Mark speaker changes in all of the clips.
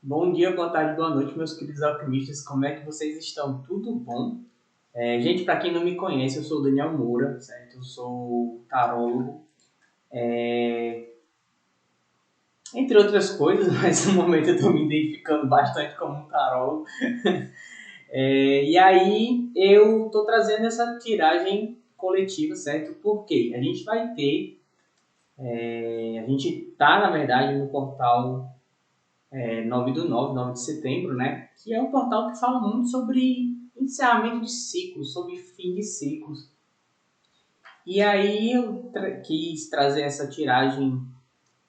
Speaker 1: Bom dia, boa tarde, boa noite, meus queridos alquimistas. Como é que vocês estão? Tudo bom? Gente, para quem não me conhece, eu sou o Daniel Moura, certo? Eu sou tarólogo, entre outras coisas, mas no momento eu estou me identificando bastante como um tarólogo. E aí eu estou trazendo essa tiragem coletiva, certo? Porque a gente está, na verdade, no portal 9 do 9, 9 de setembro, né? Que é um portal que fala muito sobre encerramento de ciclos, sobre fim de ciclos. E aí eu quis trazer essa tiragem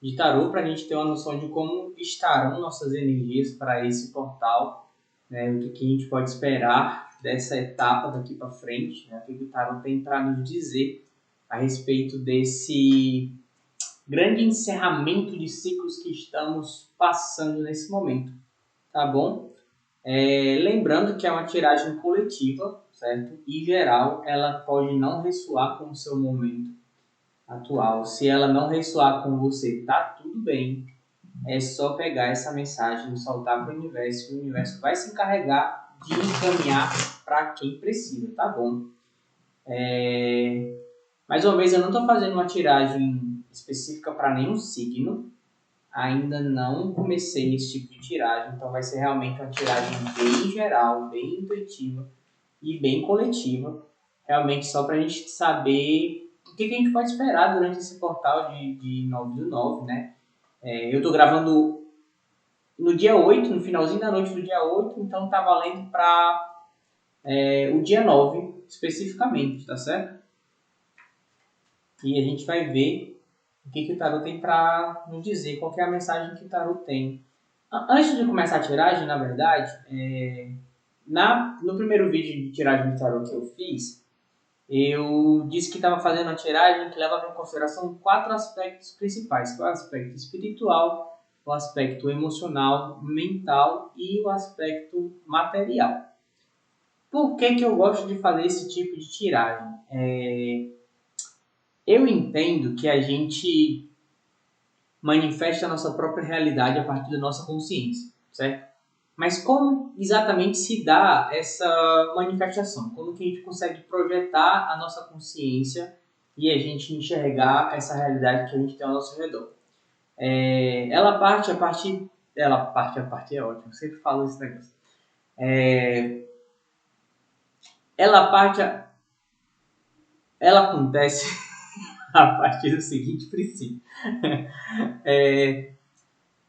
Speaker 1: de tarô para a gente ter uma noção de como estarão nossas energias para esse portal, né? O que a gente pode esperar dessa etapa daqui para frente, né? O que o tarô tem para nos dizer a respeito desse grande encerramento de ciclos que estamos passando nesse momento, tá bom? Lembrando que é uma tiragem coletiva, certo? E geral, ela pode não ressoar com o seu momento atual. Se ela não ressoar com você, tá tudo bem. É só pegar essa mensagem e soltar para o universo vai se encarregar de encaminhar para quem precisa, tá bom? Mais uma vez, eu não estou fazendo uma tiragem específica para nenhum signo. Ainda não comecei esse tipo de tiragem, então vai ser realmente uma tiragem bem geral, bem intuitiva e bem coletiva, realmente só para a gente saber o que a gente pode esperar durante esse portal de 9 do 9, né? Eu estou gravando no dia 8, no finalzinho da noite do dia 8, então está valendo para o dia 9 especificamente, tá certo? E a gente vai ver o que o tarot tem para nos dizer, qual é a mensagem que o tarot tem. Antes de começar a tiragem, na verdade, no primeiro vídeo de tiragem de tarot que eu fiz, eu disse que estava fazendo uma tiragem que levava em consideração 4 aspectos principais, que é o aspecto espiritual, o aspecto emocional, mental e o aspecto material. Por que eu gosto de fazer esse tipo de tiragem? Eu entendo que a gente manifesta a nossa própria realidade a partir da nossa consciência, certo? Mas como exatamente se dá essa manifestação? Como que a gente consegue projetar a nossa consciência e a gente enxergar essa realidade que a gente tem ao nosso redor? Ela parte é ótimo, eu sempre falo esse negócio. Ela parte, ela acontece a partir do seguinte princípio.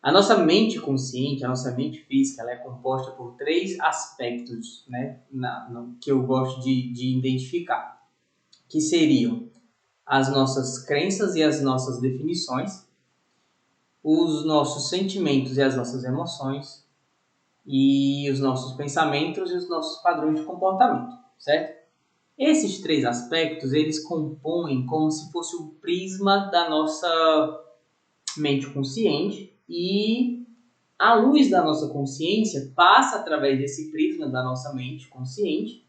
Speaker 1: A nossa mente consciente, a nossa mente física, ela é composta por 3 aspectos, né, que eu gosto de identificar, que seriam as nossas crenças e as nossas definições, os nossos sentimentos e as nossas emoções, e os nossos pensamentos e os nossos padrões de comportamento, certo? Esses 3 aspectos, eles compõem como se fosse o prisma da nossa mente consciente e a luz da nossa consciência passa através desse prisma da nossa mente consciente,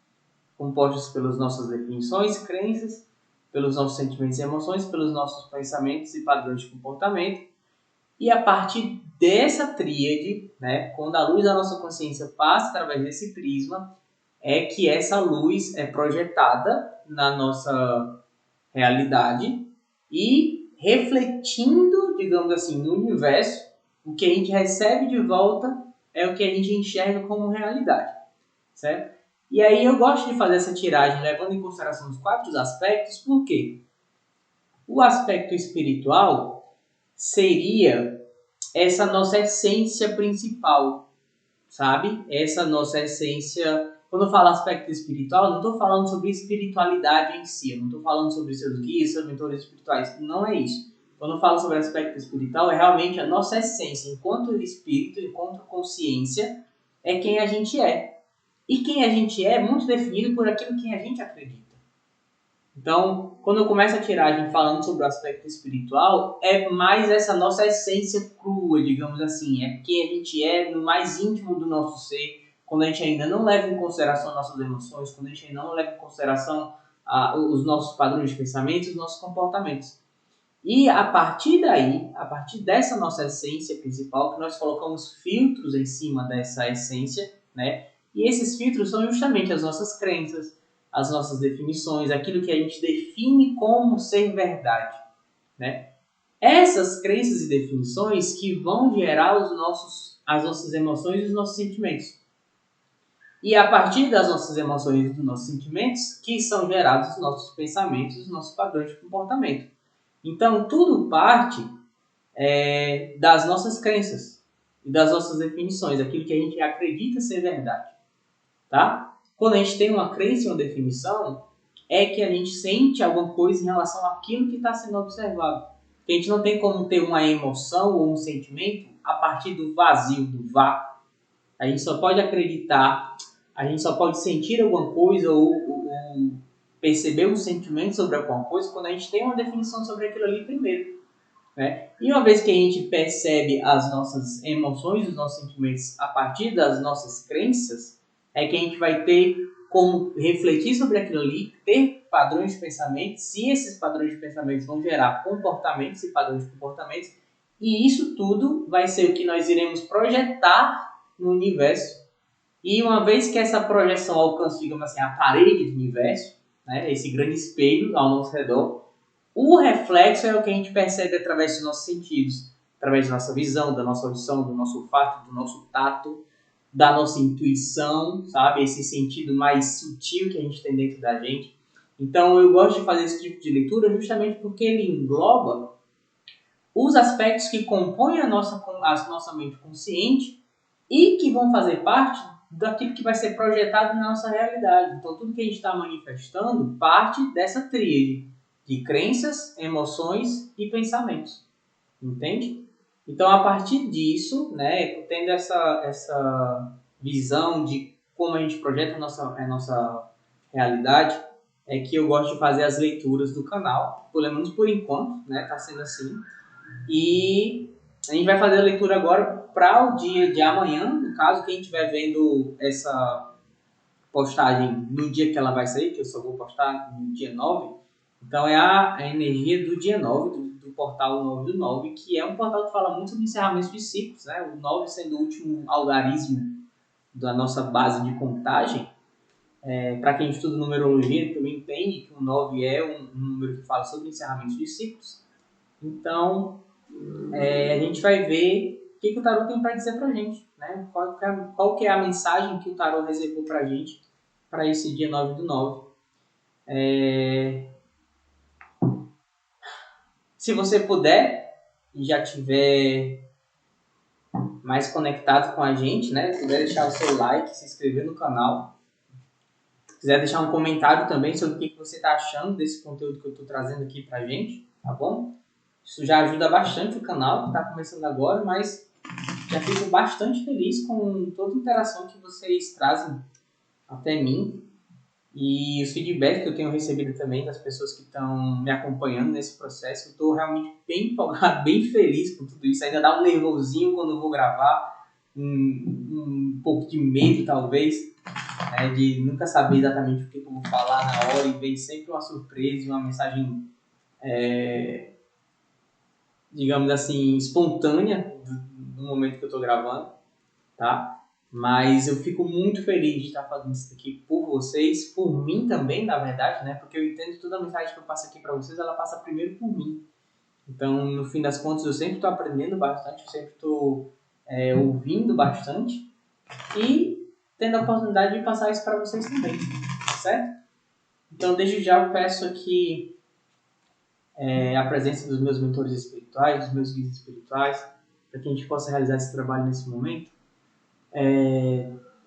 Speaker 1: compostos pelas nossas definições, crenças, pelos nossos sentimentos e emoções, pelos nossos pensamentos e padrões de comportamento. E a partir dessa tríade, né, quando a luz da nossa consciência passa através desse prisma, é que essa luz é projetada na nossa realidade e refletindo, digamos assim, no universo, o que a gente recebe de volta é o que a gente enxerga como realidade, certo? E aí eu gosto de fazer essa tiragem levando em consideração os 4 aspectos, porque o aspecto espiritual seria essa nossa essência principal, sabe? Essa nossa essência. Quando eu falo aspecto espiritual, não estou falando sobre espiritualidade em si, eu não estou falando sobre seus guias, seus mentores espirituais, não é isso. Quando eu falo sobre aspecto espiritual, é realmente a nossa essência, enquanto espírito, enquanto consciência, é quem a gente é. E quem a gente é muito definido por aquilo que a gente acredita. Então, quando eu começo a tiragem falando sobre o aspecto espiritual, é mais essa nossa essência crua, digamos assim. É quem a gente é no mais íntimo do nosso ser, quando a gente ainda não leva em consideração nossas emoções, quando a gente ainda não leva em consideração os nossos padrões de pensamento e os nossos comportamentos. E a partir daí, a partir dessa nossa essência principal, que nós colocamos filtros em cima dessa essência, né? E esses filtros são justamente as nossas crenças, as nossas definições, aquilo que a gente define como ser verdade, né? Essas crenças e definições que vão gerar as nossas emoções e os nossos sentimentos. E a partir das nossas emoções e dos nossos sentimentos que são gerados os nossos pensamentos e os nossos padrões de comportamento. Então, tudo parte das nossas crenças e das nossas definições, aquilo que a gente acredita ser verdade, tá? Quando a gente tem uma crença e uma definição, é que a gente sente alguma coisa em relação àquilo que está sendo observado. Porque a gente não tem como ter uma emoção ou um sentimento a partir do vazio, do vácuo. A gente só pode acreditar, a gente só pode sentir alguma coisa ou perceber um sentimento sobre alguma coisa quando a gente tem uma definição sobre aquilo ali primeiro. Né? E uma vez que a gente percebe as nossas emoções, os nossos sentimentos a partir das nossas crenças, é que a gente vai ter como refletir sobre aquilo ali, ter padrões de pensamento, se esses padrões de pensamento vão gerar comportamentos e padrões de comportamentos, e isso tudo vai ser o que nós iremos projetar no universo. E uma vez que essa projeção alcance, digamos assim, a parede do universo, né, esse grande espelho ao nosso redor, o reflexo é o que a gente percebe através dos nossos sentidos, através da nossa visão, da nossa audição, do nosso olfato, do nosso tato, da nossa intuição, sabe? Esse sentido mais sutil que a gente tem dentro da gente. Então eu gosto de fazer esse tipo de leitura justamente porque ele engloba os aspectos que compõem a nossa mente consciente e que vão fazer parte daquilo que vai ser projetado na nossa realidade. Então tudo que a gente está manifestando parte dessa tríade de crenças, emoções e pensamentos, entende? Então, a partir disso, né, tendo essa visão de como a gente projeta a nossa realidade, é que eu gosto de fazer as leituras do canal, pelo menos por enquanto, né, tá sendo assim. E a gente vai fazer a leitura agora para o dia de amanhã, no caso, quem estiver vendo essa postagem no dia que ela vai sair, que eu só vou postar no dia 9. Então é a energia do dia 9, do portal 9 do 9, que é um portal que fala muito sobre encerramento de ciclos, né? O 9 sendo o último algarismo da nossa base de contagem. Para quem estuda numerologia, também entende que o 9 é um número que fala sobre encerramento de ciclos. Então, a gente vai ver o que o tarot tem para dizer para a gente, né? Qual que é a mensagem que o tarot reservou para a gente para esse dia 9 do 9. Se você puder e já tiver mais conectado com a gente, né? Puder deixar o seu like, se inscrever no canal. Se quiser deixar um comentário também sobre o que você está achando desse conteúdo que eu estou trazendo aqui para a gente, tá bom? Isso já ajuda bastante o canal, que está começando agora, mas já fico bastante feliz com toda a interação que vocês trazem até mim e os feedbacks que eu tenho recebido também das pessoas que estão me acompanhando nesse processo. Eu estou realmente bem empolgado, bem feliz com tudo isso. Ainda dá um nervosinho quando eu vou gravar, um pouco de medo talvez, né, de nunca saber exatamente o que eu vou falar na hora e vem sempre uma surpresa, uma mensagem, digamos assim, espontânea no momento que eu estou gravando, tá? Mas eu fico muito feliz de estar fazendo isso aqui por vocês, por mim também, na verdade, né? Porque eu entendo que toda a mensagem que eu passo aqui para vocês, ela passa primeiro por mim. Então, no fim das contas, eu sempre estou aprendendo bastante, eu sempre estou ouvindo bastante e tendo a oportunidade de passar isso para vocês também, certo? Então, desde já eu peço aqui a presença dos meus mentores espirituais, dos meus guias espirituais, para que a gente possa realizar esse trabalho nesse momento.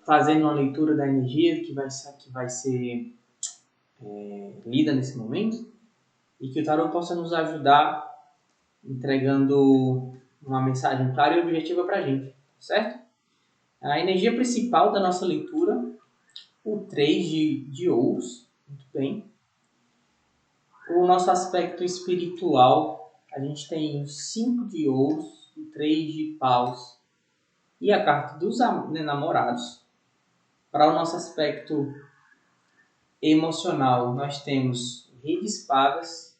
Speaker 1: Fazendo uma leitura da energia que vai ser lida nesse momento e que o tarot possa nos ajudar entregando uma mensagem clara e objetiva para a gente, certo? A energia principal da nossa leitura, o 3 de ouros, muito bem. O nosso aspecto espiritual, a gente tem o 5 de ouros, o 3 de paus e a carta dos namorados. Para o nosso aspecto emocional, nós temos o Rei de Espadas,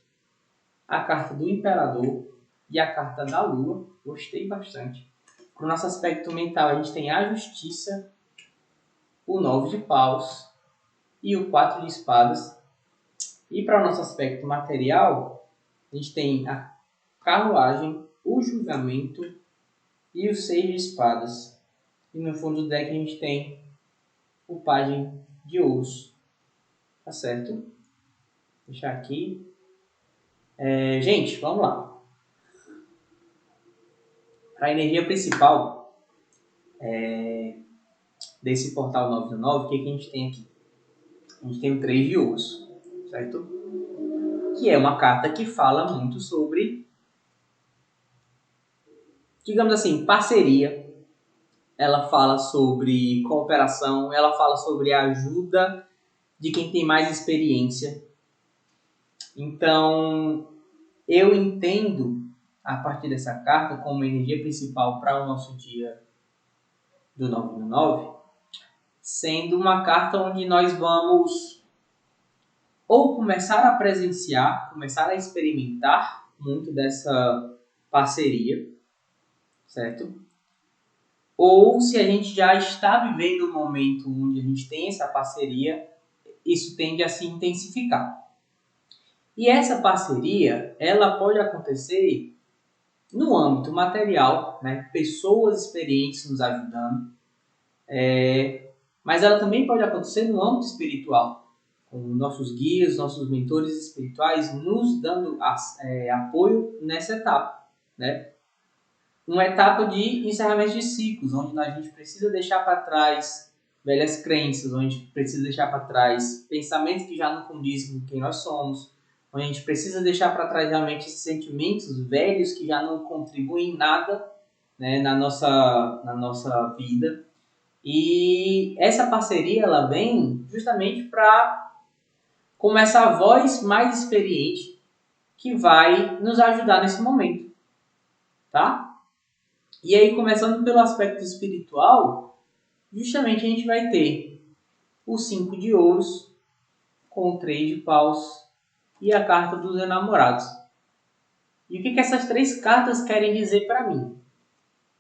Speaker 1: a carta do Imperador e a carta da Lua. Gostei bastante. Para o nosso aspecto mental, a gente tem a Justiça, o 9 de Paus e o 4 de Espadas. E para o nosso aspecto material, a gente tem a Carruagem, o Julgamento e o 6 de Espadas. E no fundo do deck a gente tem o Pajem de Ouros. Tá certo? Vou deixar aqui. Gente, vamos lá. Para a energia principal desse portal 9 do 9, o que a gente tem aqui? A gente tem o 3 de Ouros, certo? Que é uma carta que fala muito sobre, digamos assim, parceria. Ela fala sobre cooperação, ela fala sobre a ajuda de quem tem mais experiência. Então, eu entendo a partir dessa carta como energia principal para o nosso dia do 9 do 9, sendo uma carta onde nós vamos ou começar a presenciar, começar a experimentar muito dessa parceria, certo? Ou se a gente já está vivendo um momento onde a gente tem essa parceria, isso tende a se intensificar. E essa parceria, ela pode acontecer no âmbito material, né? Pessoas experientes nos ajudando, mas ela também pode acontecer no âmbito espiritual, com nossos guias, nossos mentores espirituais nos dando apoio nessa etapa, né? Uma etapa de encerramento de ciclos, onde a gente precisa deixar para trás velhas crenças, onde a gente precisa deixar para trás pensamentos que já não condizem com quem nós somos, onde a gente precisa deixar para trás realmente esses sentimentos velhos que já não contribuem em nada, né, na nossa vida. E essa parceria ela vem justamente para como essa voz mais experiente que vai nos ajudar nesse momento, tá? E aí, começando pelo aspecto espiritual, justamente a gente vai ter o 5 de ouros com o 3 de paus e a carta dos enamorados. E o que essas três cartas querem dizer para mim?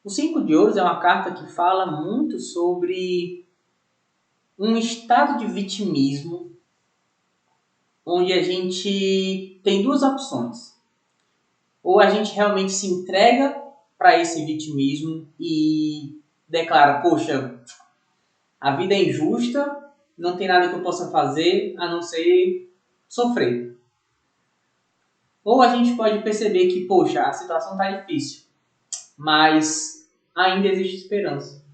Speaker 1: O 5 de ouros é uma carta que fala muito sobre um estado de vitimismo, onde a gente tem duas opções. Ou a gente realmente se entrega para esse vitimismo e declara, poxa, a vida é injusta, não tem nada que eu possa fazer a não ser sofrer. Ou a gente pode perceber que, poxa, a situação está difícil, mas ainda existe esperança.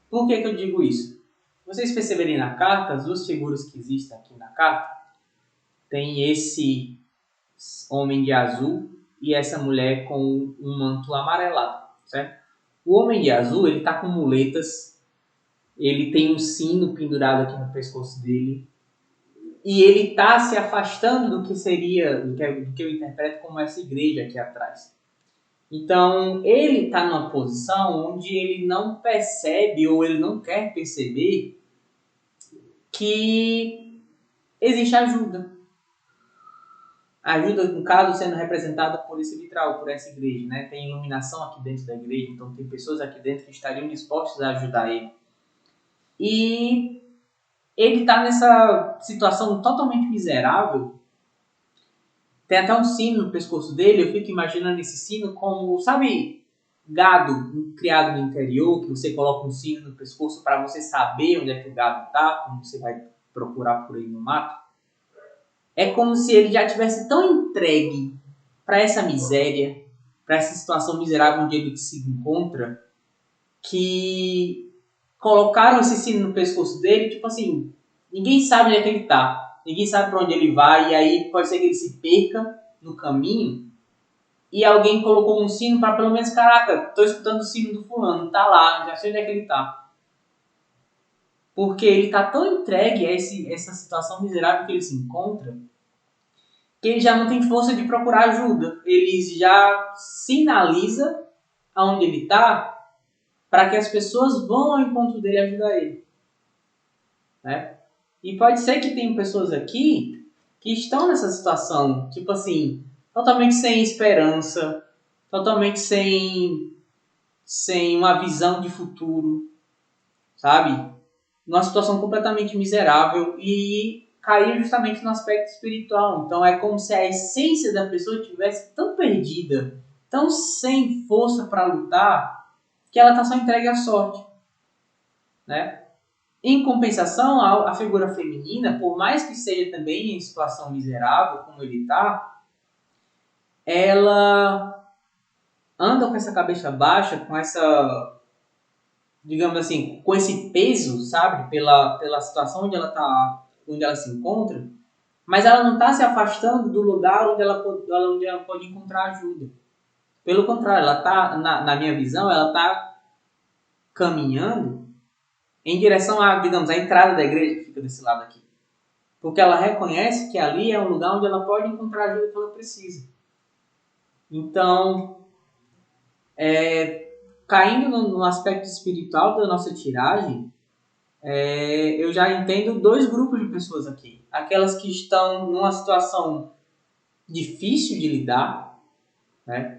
Speaker 1: Por que eu digo isso? Vocês perceberem na carta, as duas figuras que existem aqui na carta, tem esse homem de azul e essa mulher com um manto amarelado, certo? O homem de azul, ele tá com muletas, ele tem um sino pendurado aqui no pescoço dele e ele tá se afastando do que seria, do que eu interpreto como essa igreja aqui atrás. Então, ele está numa posição onde ele não percebe ou ele não quer perceber que existe ajuda. A ajuda, no caso, sendo representada por esse vitral, por essa igreja, né? Tem iluminação aqui dentro da igreja, então tem pessoas aqui dentro que estariam dispostas a ajudar ele. E ele está nessa situação totalmente miserável. Tem até um sino no pescoço dele, eu fico imaginando esse sino como, sabe, gado criado no interior, que você coloca um sino no pescoço para você saber onde é que o gado está, quando você vai procurar por ele no mato. É como se ele já tivesse tão entregue para essa miséria, para essa situação miserável onde ele se encontra, que colocaram esse sino no pescoço dele, tipo assim, ninguém sabe onde é que ele está, ninguém sabe para onde ele vai, e aí pode ser que ele se perca no caminho, e alguém colocou um sino para pelo menos, caraca, tô escutando o sino do fulano, tá lá, já sei onde é que ele tá. Porque ele tá tão entregue a essa situação miserável que ele se encontra, que ele já não tem força de procurar ajuda. Ele já sinaliza aonde ele tá para que as pessoas vão ao encontro dele ajudar ele. Né? E pode ser que tenham pessoas aqui que estão nessa situação, tipo assim, totalmente sem esperança, totalmente sem uma visão de futuro, sabe? Numa situação completamente miserável e cair justamente no aspecto espiritual. Então é como se a essência da pessoa estivesse tão perdida, tão sem força para lutar, que ela está só entregue à sorte, né? Em compensação, a figura feminina, por mais que seja também em situação miserável, como ele está, ela anda com essa cabeça baixa, com essa, digamos assim, com esse peso, sabe, pela situação onde ela se encontra, mas ela não está se afastando do lugar onde ela pode encontrar ajuda. Pelo contrário, ela está, na minha visão, ela está caminhando em direção à, digamos, à entrada da igreja que fica desse lado aqui. Porque ela reconhece que ali é um lugar onde ela pode encontrar a ajuda que ela precisa. Então, caindo no aspecto espiritual da nossa tiragem, eu já entendo dois grupos de pessoas aqui. Aquelas que estão numa situação difícil de lidar, né?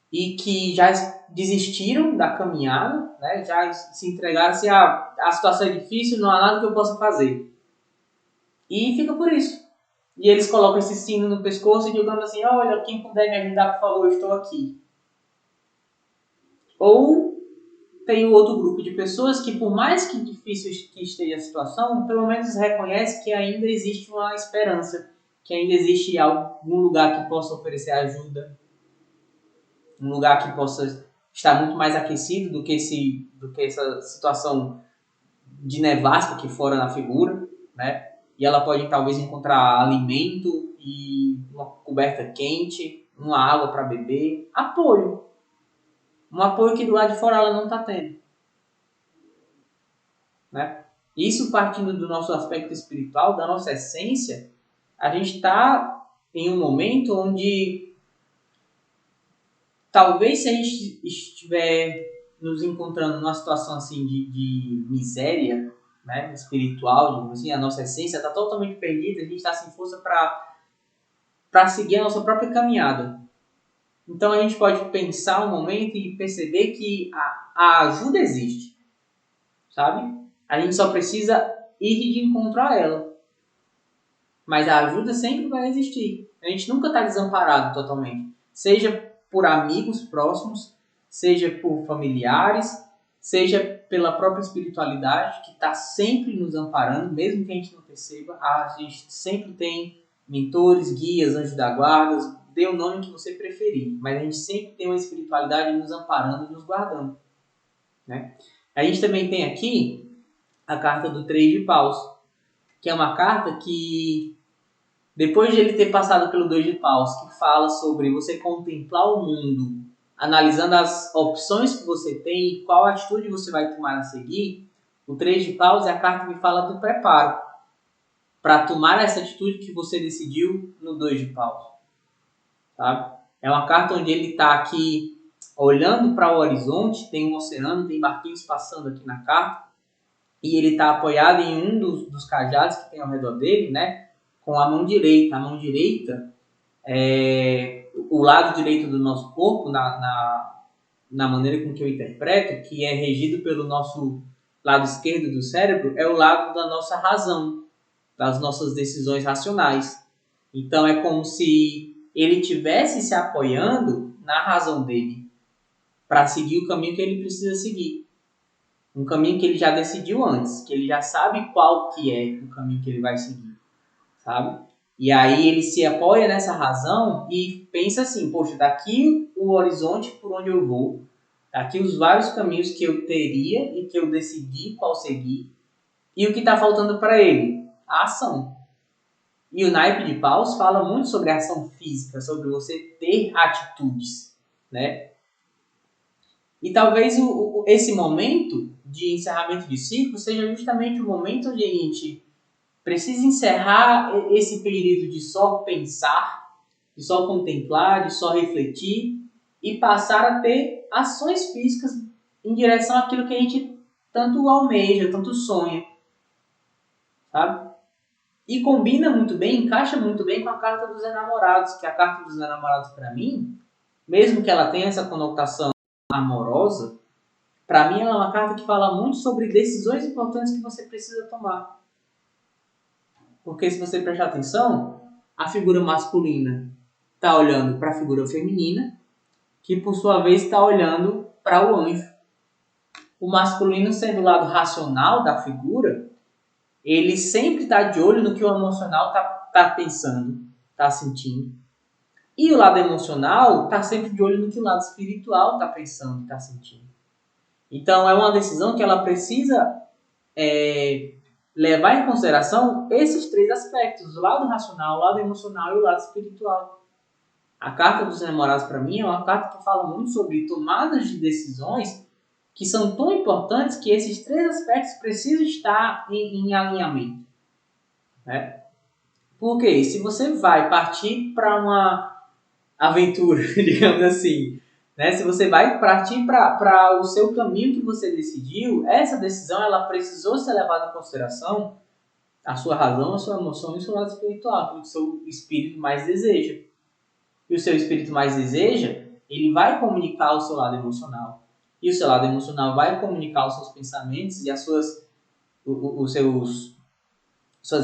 Speaker 1: E que já desistiram da caminhada, né? Já se entregaram assim, a situação é difícil, não há nada que eu possa fazer. E fica por isso. E eles colocam esse sino no pescoço e digam assim, olha, quem puder me ajudar, por favor, eu estou aqui. Ou tem o outro grupo de pessoas que, por mais que difícil que esteja a situação, pelo menos reconhece que ainda existe uma esperança, que ainda existe algum lugar que possa oferecer ajuda, um lugar que possa estar muito mais aquecido do que essa situação de nevasca aqui fora na figura, né? E ela pode talvez encontrar alimento e uma coberta quente, uma água para beber, apoio. Um apoio que do lado de fora ela não está tendo, né? Isso partindo do nosso aspecto espiritual, da nossa essência, a gente está em um momento onde talvez se a gente estiver nos encontrando numa situação assim de miséria, né, espiritual, digamos assim, a nossa essência está totalmente perdida, a gente está sem força para seguir a nossa própria caminhada. Então a gente pode pensar um momento e perceber que a ajuda existe, sabe? A gente só precisa ir de encontro a ela. Mas a ajuda sempre vai existir. A gente nunca está desamparado totalmente. Seja por amigos próximos, seja por familiares, seja pela própria espiritualidade que está sempre nos amparando, mesmo que a gente não perceba. A gente sempre tem mentores, guias, anjos da guarda, dê o nome que você preferir. Mas a gente sempre tem uma espiritualidade nos amparando e nos guardando, né? A gente também tem aqui a carta do Três de Paus, que é uma carta que, depois de ele ter passado pelo Dois de Paus, que fala sobre você contemplar o mundo, analisando as opções que você tem e qual atitude você vai tomar a seguir, o Três de Paus é a carta que fala do preparo para tomar essa atitude que você decidiu no Dois de Paus, sabe? É uma carta onde ele está aqui olhando para o horizonte, tem um oceano, tem barquinhos passando aqui na carta, e ele está apoiado em um dos cajados que tem ao redor dele, né? Com a mão direita. A mão direita é o lado direito do nosso corpo, na maneira com que eu interpreto, que é regido pelo nosso lado esquerdo do cérebro, é o lado da nossa razão, das nossas decisões racionais. Então é como se ele tivesse se apoiando na razão dele para seguir o caminho que ele precisa seguir. Um caminho que ele já decidiu antes, que ele já sabe qual que é o caminho que ele vai seguir, sabe? E aí ele se apoia nessa razão e pensa assim, poxa, daqui o horizonte por onde eu vou, daqui os vários caminhos que eu teria e que eu decidi qual seguir, e o que está faltando para ele? A ação. E o naipe de paus fala muito sobre a ação física, sobre você ter atitudes, né? E talvez esse momento de encerramento de ciclo seja justamente o momento onde a gente precisa encerrar esse período de só pensar, de só contemplar, de só refletir e passar a ter ações físicas em direção àquilo que a gente tanto almeja, tanto sonha, sabe? E combina muito bem, encaixa muito bem com a carta dos enamorados, que a carta dos enamorados, para mim, mesmo que ela tenha essa conotação amorosa, para mim ela é uma carta que fala muito sobre decisões importantes que você precisa tomar. Porque se você prestar atenção, a figura masculina está olhando para a figura feminina, que por sua vez está olhando para o anjo. O masculino, sendo o lado racional da figura, ele sempre está de olho no que o emocional está pensando, está sentindo. E o lado emocional está sempre de olho no que o lado espiritual está pensando, está sentindo. Então é uma decisão que ela precisa levar em consideração esses três aspectos: o lado racional, o lado emocional e o lado espiritual. A carta dos namorados, para mim, é uma carta que fala muito sobre tomadas de decisões que são tão importantes que esses três aspectos precisam estar em alinhamento. Né? Porque se você vai partir para uma aventura, digamos assim, né? Se você vai partir para o seu caminho que você decidiu, essa decisão ela precisou ser levada em consideração a sua razão, a sua emoção e o seu lado espiritual, aquilo que o seu espírito mais deseja. E o seu espírito mais deseja, ele vai comunicar o seu lado emocional. E o seu lado emocional vai comunicar os seus pensamentos e suas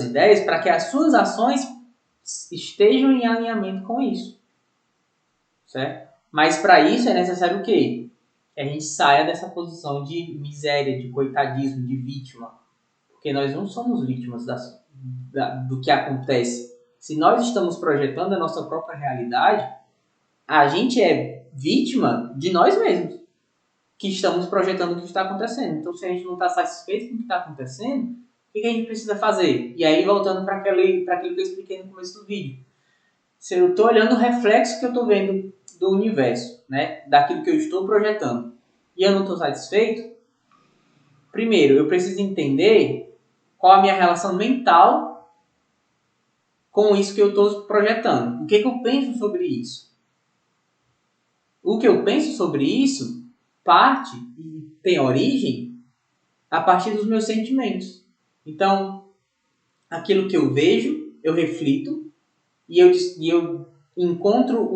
Speaker 1: ideias para que as suas ações estejam em alinhamento com isso. Certo? Mas para isso é necessário o quê? Que a gente saia dessa posição de miséria, de coitadismo, de vítima. Porque nós não somos vítimas do que acontece. Se nós estamos projetando a nossa própria realidade, a gente é vítima de nós mesmos, que estamos projetando o que está acontecendo. Então, se a gente não está satisfeito com o que está acontecendo, o que a gente precisa fazer? E aí, voltando para aquilo que eu expliquei no começo do vídeo. Se eu estou olhando o reflexo que eu estou vendo do universo, né, daquilo que eu estou projetando, e eu não estou satisfeito, primeiro, eu preciso entender qual a minha relação mental com isso que eu estou projetando. O que eu penso sobre isso? O que eu penso sobre isso parte e tem origem a partir dos meus sentimentos. Então, aquilo que eu vejo, eu reflito e eu encontro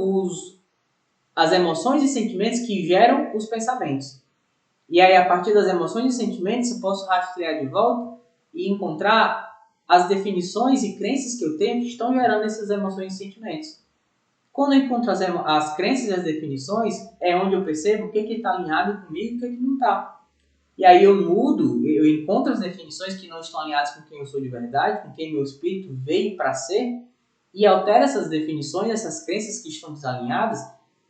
Speaker 1: as emoções e sentimentos que geram os pensamentos. E aí, a partir das emoções e sentimentos, eu posso rastrear de volta e encontrar as definições e crenças que eu tenho que estão gerando essas emoções e sentimentos. Quando eu encontro as crenças e as definições, é onde eu percebo o que está alinhado comigo e o que não está. E aí eu mudo, eu encontro as definições que não estão alinhadas com quem eu sou de verdade, com quem meu espírito veio para ser, e altero essas definições, essas crenças que estão desalinhadas,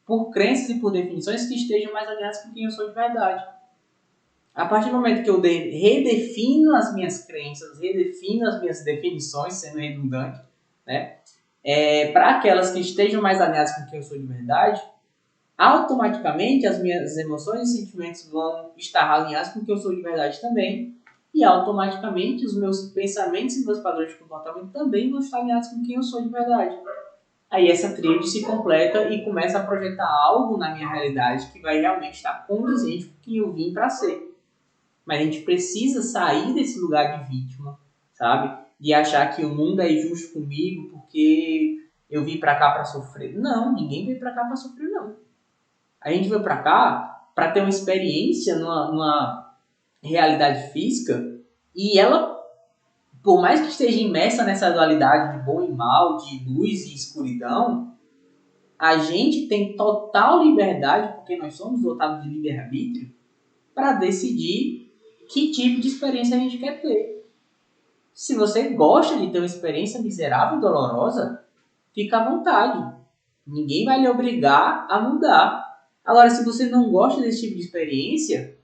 Speaker 1: por crenças e por definições que estejam mais alinhadas com quem eu sou de verdade. A partir do momento que eu redefino as minhas crenças, redefino as minhas definições, sendo redundante, né? Para aquelas que estejam mais alinhadas com quem eu sou de verdade, automaticamente as minhas emoções e sentimentos vão estar alinhados com quem eu sou de verdade também, e automaticamente os meus pensamentos e meus padrões de comportamento também vão estar alinhados com quem eu sou de verdade. Aí essa tríade se completa e começa a projetar algo na minha realidade que vai realmente estar condizente com quem eu vim para ser. Mas a gente precisa sair desse lugar de vítima, sabe? De achar que o mundo é injusto comigo porque eu vim pra cá pra sofrer. Não, ninguém veio pra cá pra sofrer, não. A gente veio pra cá pra ter uma experiência numa realidade física e ela, por mais que esteja imersa nessa dualidade de bom e mal, de luz e escuridão, a gente tem total liberdade, porque nós somos dotados de livre-arbítrio, para decidir que tipo de experiência a gente quer ter. Se você gosta de ter uma experiência miserável e dolorosa, fica à vontade. Ninguém vai lhe obrigar a mudar. Agora, se você não gosta desse tipo de experiência,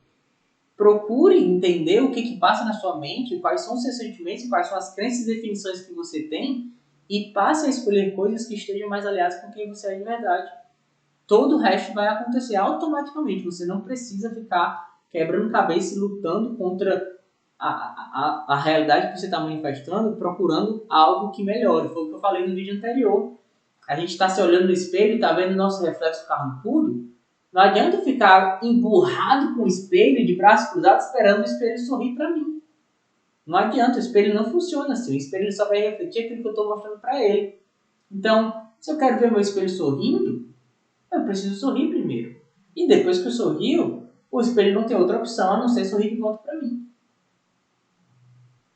Speaker 1: procure entender o que passa na sua mente, quais são os seus sentimentos, quais são as crenças e definições que você tem e passe a escolher coisas que estejam mais alinhadas com quem você é de verdade. Todo o resto vai acontecer automaticamente. Você não precisa ficar quebrando cabeça e lutando contra a realidade que você está manifestando, procurando algo que melhore. Foi o que eu falei no vídeo anterior. A gente está se olhando no espelho e está vendo nosso reflexo carrancudo. Não adianta ficar emburrado com o espelho, de braços cruzados, esperando o espelho sorrir para mim. Não adianta, o espelho não funciona assim. O espelho só vai refletir aquilo que eu estou mostrando para ele. Então, se eu quero ver meu espelho sorrindo, eu preciso sorrir primeiro. E depois que eu sorrio, o espelho não tem outra opção a não ser sorrir de volta para mim.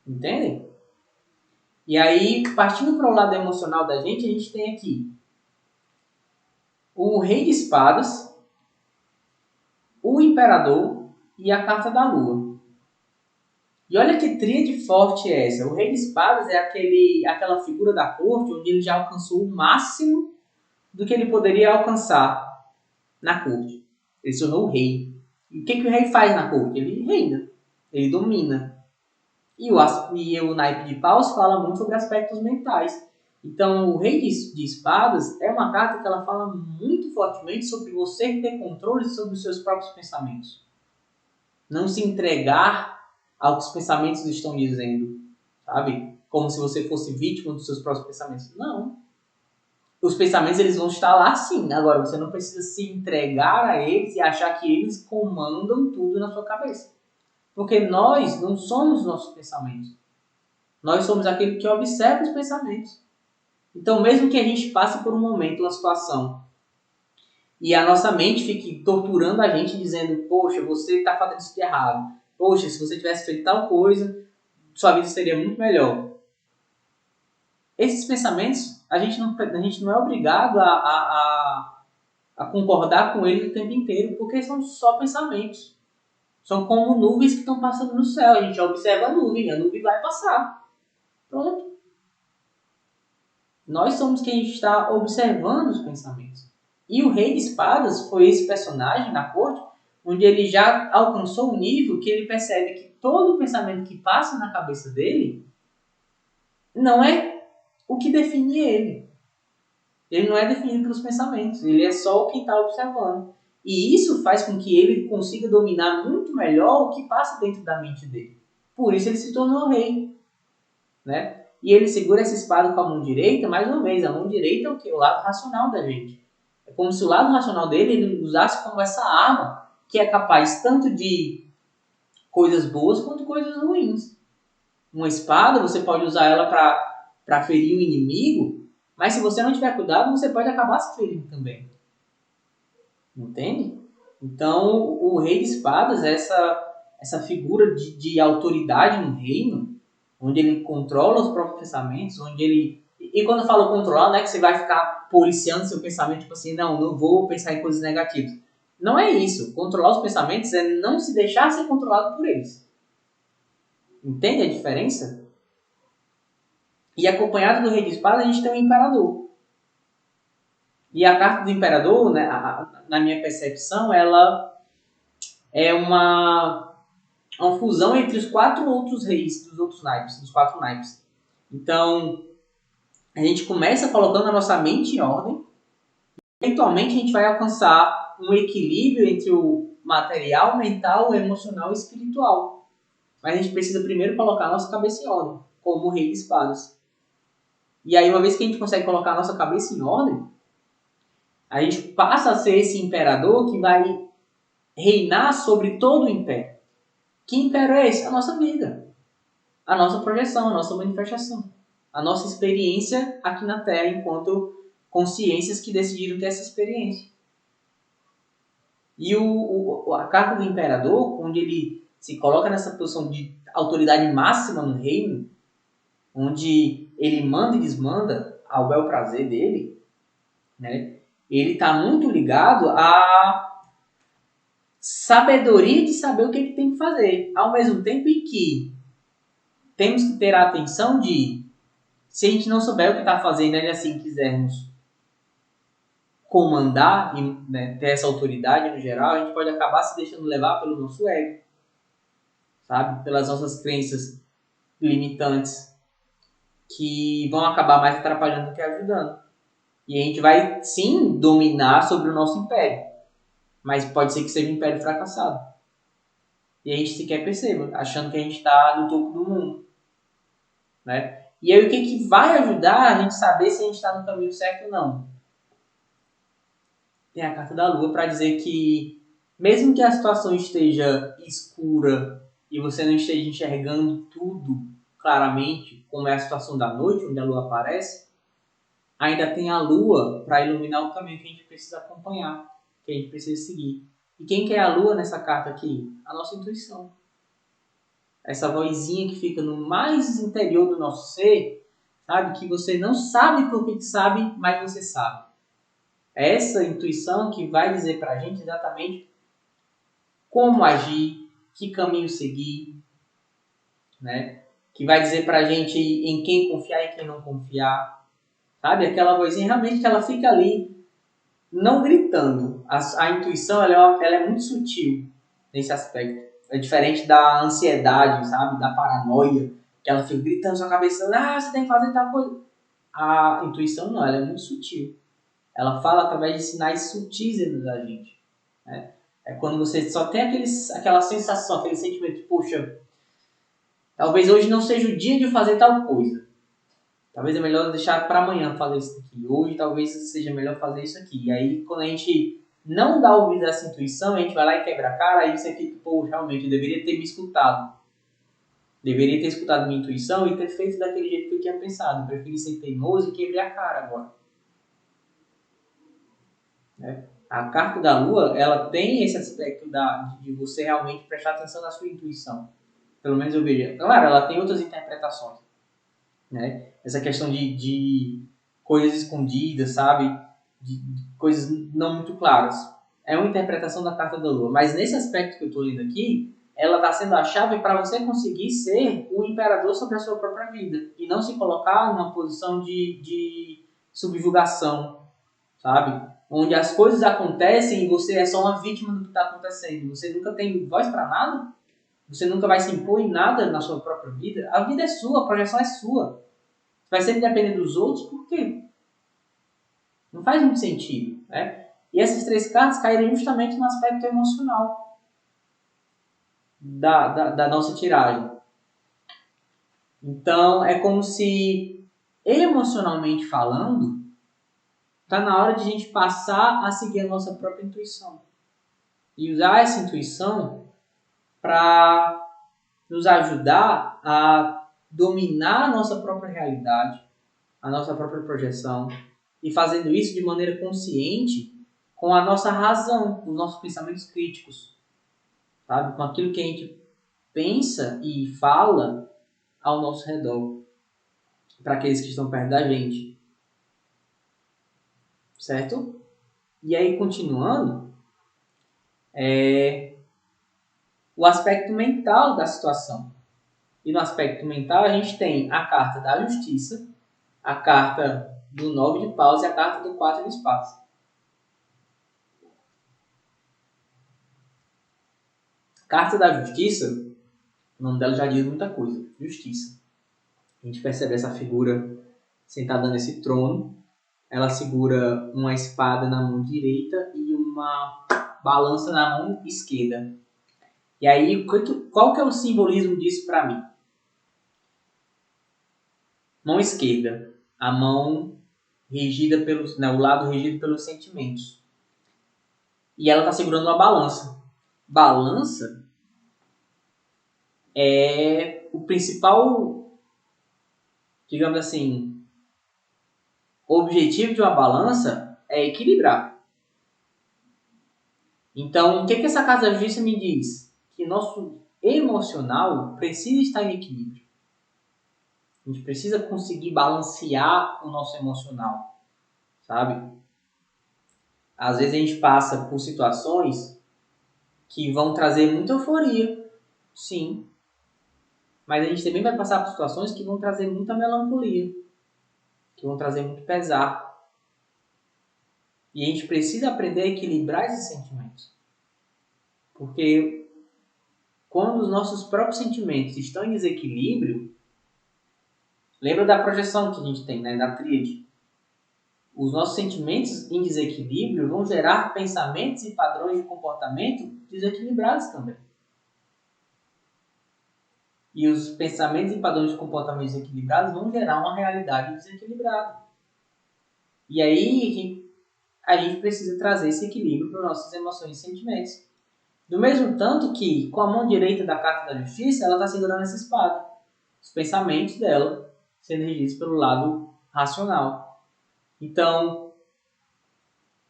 Speaker 1: Entendem? E aí, partindo para o lado emocional da gente, a gente tem aqui o Rei de Espadas, o Imperador e a Carta da Lua. E olha que tríade forte é essa. O Rei de Espadas é aquela figura da corte onde ele já alcançou o máximo do que ele poderia alcançar na corte. Ele se tornou o rei. E o que o rei faz na corte? Ele reina. Ele domina. E o naipe de paus fala muito sobre aspectos mentais. Então, o Rei de Espadas é uma carta que ela fala muito fortemente sobre você ter controle sobre os seus próprios pensamentos. Não se entregar ao que os pensamentos estão dizendo, sabe? Como se você fosse vítima dos seus próprios pensamentos. Não. Os pensamentos eles vão estar lá sim. Agora, você não precisa se entregar a eles e achar que eles comandam tudo na sua cabeça. Porque nós não somos nossos pensamentos. Nós somos aquele que observa os pensamentos. Então, mesmo que a gente passe por um momento, uma situação, e a nossa mente fique torturando a gente, dizendo, poxa, você está fazendo isso de errado. Poxa, se você tivesse feito tal coisa, sua vida seria muito melhor. Esses pensamentos, a gente não é obrigado a concordar com eles o tempo inteiro, porque são só pensamentos. São como nuvens que estão passando no céu. A gente observa a nuvem vai passar. Pronto. Nós somos quem está observando os pensamentos. E o Rei de Espadas foi esse personagem na corte, onde ele já alcançou um nível que ele percebe que todo o pensamento que passa na cabeça dele não é o que define ele. Ele não é definido pelos pensamentos, ele é só quem está observando. E isso faz com que ele consiga dominar muito melhor o que passa dentro da mente dele. Por isso ele se tornou rei, né? E ele segura essa espada com a mão direita, mais uma vez, a mão direita é o quê? O lado racional da gente. É como se o lado racional dele ele usasse como essa arma que é capaz tanto de coisas boas quanto coisas ruins. Uma espada, você pode usar ela para ferir o inimigo, mas se você não tiver cuidado, você pode acabar se ferindo também. Entende? Então, o Rei de Espadas é essa figura de autoridade no reino, onde ele controla os próprios pensamentos, onde ele... E quando eu falo controlar, não é que você vai ficar policiando seu pensamento, tipo assim, não vou pensar em coisas negativas. Não é isso. Controlar os pensamentos é não se deixar ser controlado por eles. Entende a diferença? E acompanhado do Rei de Espadas, a gente tem o Imperador. E a carta do Imperador, né, na minha percepção, ela é uma fusão entre os 4 outros reis, dos 4 naipes. Então, a gente começa colocando a nossa mente em ordem, e eventualmente a gente vai alcançar um equilíbrio entre o material, mental, emocional e espiritual. Mas a gente precisa primeiro colocar a nossa cabeça em ordem, como o Rei de Espadas. E aí, uma vez que a gente consegue colocar a nossa cabeça em ordem, a gente passa a ser esse imperador que vai reinar sobre todo o império. Que império é esse? A nossa vida. A nossa projeção, a nossa manifestação. A nossa experiência aqui na Terra enquanto consciências que decidiram ter essa experiência. E a carta do imperador, onde ele se coloca nessa posição de autoridade máxima no reino, onde ele manda e desmanda ao bel prazer dele, né? Ele está muito ligado à sabedoria de saber o que ele tem que fazer, ao mesmo tempo em que temos que ter a atenção de, se a gente não souber o que está fazendo, e assim quisermos comandar e, né, ter essa autoridade no geral, a gente pode acabar se deixando levar pelo nosso ego, sabe? Pelas nossas crenças limitantes, que vão acabar mais atrapalhando do que ajudando. E a gente vai, sim, dominar sobre o nosso império, mas pode ser que seja um império fracassado. E a gente sequer perceba, achando que a gente está no topo do mundo, né? E aí o que vai ajudar a gente saber se a gente está no caminho certo ou não? Tem a carta da lua para dizer que, mesmo que a situação esteja escura e você não esteja enxergando tudo claramente, como é a situação da noite, onde a lua aparece, ainda tem a lua para iluminar o caminho que a gente precisa acompanhar, que a gente precisa seguir. E quem que é a lua nessa carta aqui? A nossa intuição. Essa vozinha que fica no mais interior do nosso ser, sabe? Que você não sabe por que sabe, mas você sabe. É essa intuição que vai dizer pra gente exatamente como agir, que caminho seguir, né? Que vai dizer pra gente em quem confiar e quem não confiar, sabe? Aquela vozinha realmente que ela fica ali, não gritando. A intuição, ela é muito sutil nesse aspecto. É diferente da ansiedade, sabe? Da paranoia, que ela fica gritando na sua cabeça, ah, você tem que fazer tal coisa. A intuição não, ela é muito sutil. Ela fala através de sinais sutis dentro da gente, né? É quando você só tem aquela sensação, aquele sentimento de, poxa, talvez hoje não seja o dia de fazer tal coisa. Talvez é melhor deixar para amanhã fazer isso aqui. Hoje talvez seja melhor fazer isso aqui. E aí quando a gente não dá ouvido a essa intuição, a gente vai lá e quebra a cara, aí você fica, pô, realmente, eu deveria ter me escutado. Deveria ter escutado minha intuição e ter feito daquele jeito que eu tinha pensado. Eu preferi ser teimoso e quebrar a cara agora, né? A carta da lua, ela tem esse aspecto de você realmente prestar atenção na sua intuição. Pelo menos eu vejo. Claro, ela tem outras interpretações, né? Essa questão de coisas escondidas, sabe? De coisas não muito claras. É uma interpretação da carta da lua. Mas nesse aspecto que eu estou lendo aqui, ela está sendo a chave para você conseguir ser o imperador sobre a sua própria vida. E não se colocar numa posição de subjugação, sabe? Onde as coisas acontecem e você é só uma vítima do que está acontecendo. Você nunca tem voz para nada. Você nunca vai se impor em nada na sua própria vida. A vida é sua, a projeção é sua. Vai sempre depender dos outros, por quê? Não faz muito sentido, né? E essas três cartas caíram justamente no aspecto emocional da nossa tiragem. Então, é como se, emocionalmente falando, está na hora de a gente passar a seguir a nossa própria intuição. E usar essa intuição para nos ajudar a dominar a nossa própria realidade, a nossa própria projeção, e fazendo isso de maneira consciente com a nossa razão, com os nossos pensamentos críticos, sabe? Com aquilo que a gente pensa e fala ao nosso redor, para aqueles que estão perto da gente, certo? E aí, continuando, o aspecto mental da situação. E no aspecto mental, a gente tem a carta da justiça, a carta do 9 de paus e a carta do 4 de espadas. Carta da justiça, o nome dela já diz muita coisa. Justiça. A gente percebe essa figura sentada nesse trono. Ela segura uma espada na mão direita e uma balança na mão esquerda. E aí, qual que é o simbolismo disso para mim? Mão esquerda. A mão regida pelos, né, o lado regido pelos sentimentos. E ela está segurando uma balança. Balança é o principal, digamos assim, o objetivo de uma balança é equilibrar. Então, o que essa carta da justiça me diz? Que nosso emocional precisa estar em equilíbrio. A gente precisa conseguir balancear o nosso emocional, sabe? Às vezes a gente passa por situações que vão trazer muita euforia, sim. Mas a gente também vai passar por situações que vão trazer muita melancolia, que vão trazer muito pesar. E a gente precisa aprender a equilibrar esses sentimentos. Porque quando os nossos próprios sentimentos estão em desequilíbrio, lembra da projeção que a gente tem, né? Da tríade. Os nossos sentimentos em desequilíbrio vão gerar pensamentos e padrões de comportamento desequilibrados também. E os pensamentos e padrões de comportamento desequilibrados vão gerar uma realidade desequilibrada. E aí a gente precisa trazer esse equilíbrio para nossas emoções e sentimentos. Do mesmo tanto que, com a mão direita da carta da justiça, ela está segurando essa espada. Os pensamentos dela sendo regidos pelo lado racional. Então,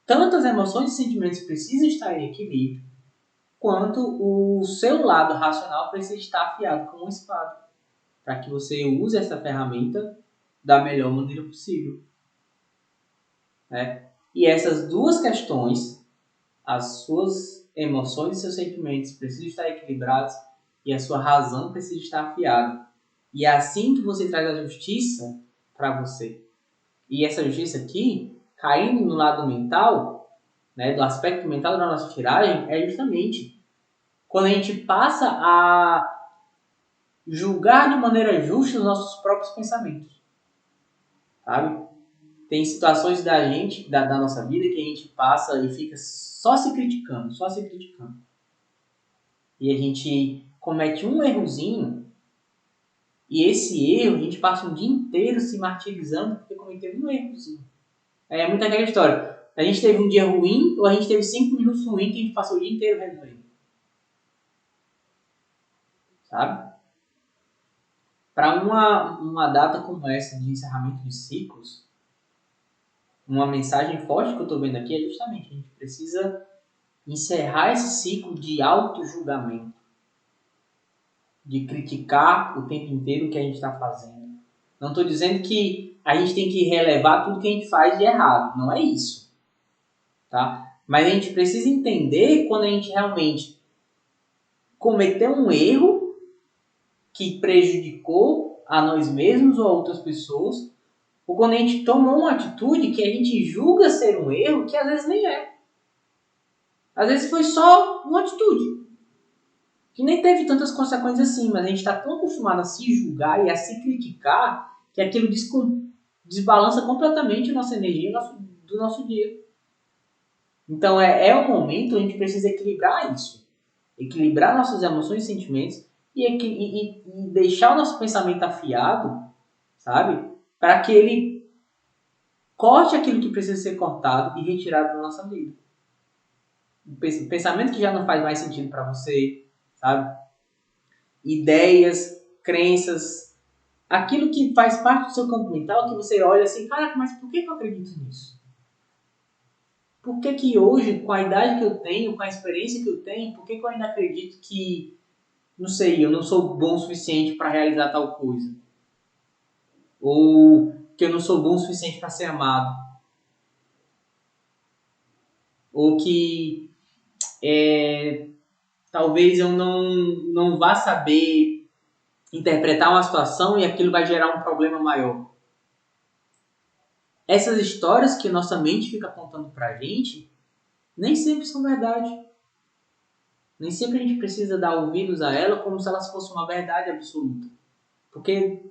Speaker 1: tanto as emoções e sentimentos precisam estar em equilíbrio, quanto o seu lado racional precisa estar afiado como uma espada, para que você use essa ferramenta da melhor maneira possível. Né? E essas duas questões, as suas emoções e seus sentimentos precisam estar equilibrados e a sua razão precisa estar afiada. E é assim que você traz a justiça para você. E essa justiça aqui, caindo no lado mental, né, do aspecto mental da nossa tiragem, é justamente quando a gente passa a julgar de maneira justa os nossos próprios pensamentos. Sabe? Tem situações da gente, da nossa vida, que a gente passa e fica só se criticando, só se criticando. E a gente comete um errozinho, e esse erro a gente passa um dia inteiro se martirizando porque cometeu um errozinho. É muito aquela história. A gente teve um dia ruim ou a gente teve 5 minutos ruim que a gente passou o dia inteiro remoendo. Sabe? Para uma data como essa de encerramento de ciclos, uma mensagem forte que eu estou vendo aqui é justamente a gente precisa encerrar esse ciclo de auto-julgamento, de criticar o tempo inteiro o que a gente está fazendo. Não estou dizendo que a gente tem que relevar tudo que a gente faz de errado, não é isso. Tá? Mas a gente precisa entender quando a gente realmente cometeu um erro que prejudicou a nós mesmos ou a outras pessoas, ou quando a gente tomou uma atitude que a gente julga ser um erro, que às vezes nem é. Às vezes foi só uma atitude, que nem teve tantas consequências assim, mas a gente está tão acostumado a se julgar e a se criticar que aquilo desbalança completamente a nossa energia do nosso dia. Então é o momento onde a gente precisa equilibrar isso. Equilibrar nossas emoções e sentimentos e deixar o nosso pensamento afiado, sabe? Para que ele corte aquilo que precisa ser cortado e retirado da nossa vida. Pensamento que já não faz mais sentido para você, sabe? Ideias, crenças, aquilo que faz parte do seu campo mental que você olha assim, caraca, mas por que eu acredito nisso? Por que hoje, com a idade que eu tenho, com a experiência que eu tenho, por que eu ainda acredito que, não sei, eu não sou bom o suficiente para realizar tal coisa? Ou que eu não sou bom o suficiente para ser amado? Ou que talvez eu não vá saber interpretar uma situação e aquilo vai gerar um problema maior. Essas histórias que nossa mente fica apontando pra gente, nem sempre são verdade. Nem sempre a gente precisa dar ouvidos a ela como se elas fossem uma verdade absoluta. Porque,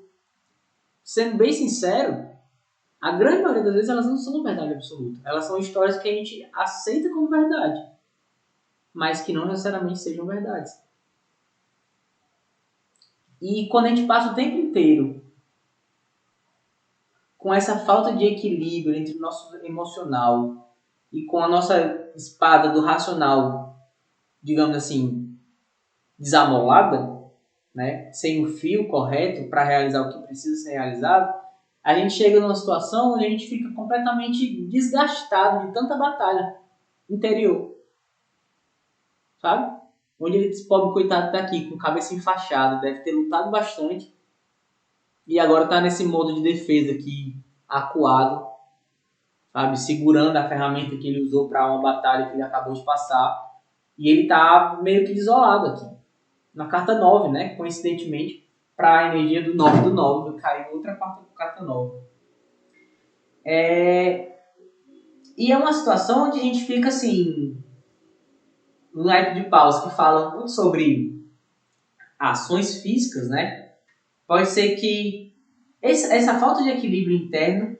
Speaker 1: sendo bem sincero, a grande maioria das vezes elas não são verdade absoluta. Elas são histórias que a gente aceita como verdade, mas que não necessariamente sejam verdades. E quando a gente passa o tempo inteiro com essa falta de equilíbrio entre o nosso emocional e com a nossa espada do racional, digamos assim, desamolada, né, sem o fio correto para realizar o que precisa ser realizado, a gente chega numa situação onde a gente fica completamente desgastado de tanta batalha interior, sabe? Onde esse pobre coitado tá aqui com cabeça enfaixada, deve ter lutado bastante e agora tá nesse modo de defesa aqui, acuado, sabe? Segurando a ferramenta que ele usou para uma batalha que ele acabou de passar e ele tá meio que desolado aqui. Na carta 9, né? Coincidentemente, para a energia do 9 do 9, caiu outra carta 9. E é uma situação onde a gente fica assim, no naipe de paus, que fala muito sobre ações físicas, né? Pode ser que essa falta de equilíbrio interno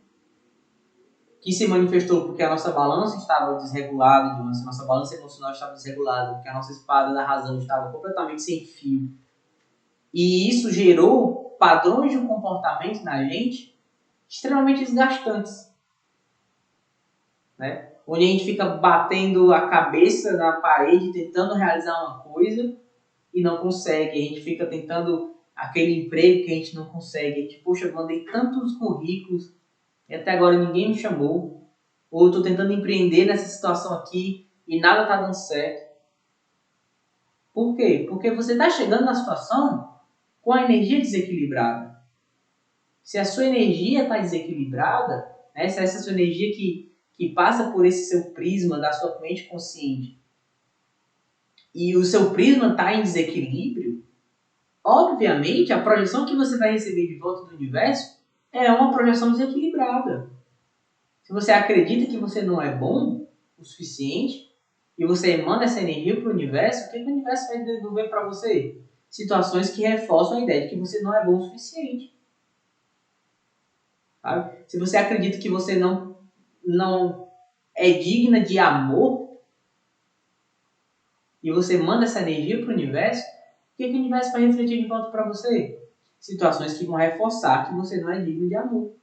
Speaker 1: que se manifestou porque a nossa balança estava desregulada, a nossa balança emocional estava desregulada, porque a nossa espada da razão estava completamente sem fio. E isso gerou padrões de comportamento na gente extremamente desgastantes, né? onde a gente fica batendo a cabeça na parede, tentando realizar uma coisa e não consegue. A gente fica tentando aquele emprego que a gente não consegue. A gente, poxa, eu mandei tantos currículos e até agora ninguém me chamou. Ou eu estou tentando empreender nessa situação aqui e nada está dando certo. Por quê? Porque você está chegando na situação com a energia desequilibrada. Se a sua energia está desequilibrada, né, se essa sua energia que passa por esse seu prisma da sua mente consciente e o seu prisma está em desequilíbrio, obviamente a projeção que você vai receber de volta do universo é uma projeção desequilibrada. Se você acredita que você não é bom o suficiente e você emana essa energia para o universo, o que o universo vai devolver para você? Situações que reforçam a ideia de que você não é bom o suficiente. Sabe? Se você acredita que você não é digna de amor e você manda essa energia para o universo, o que o universo vai refletir de volta para você? Situações que vão reforçar que você não é digno de amor,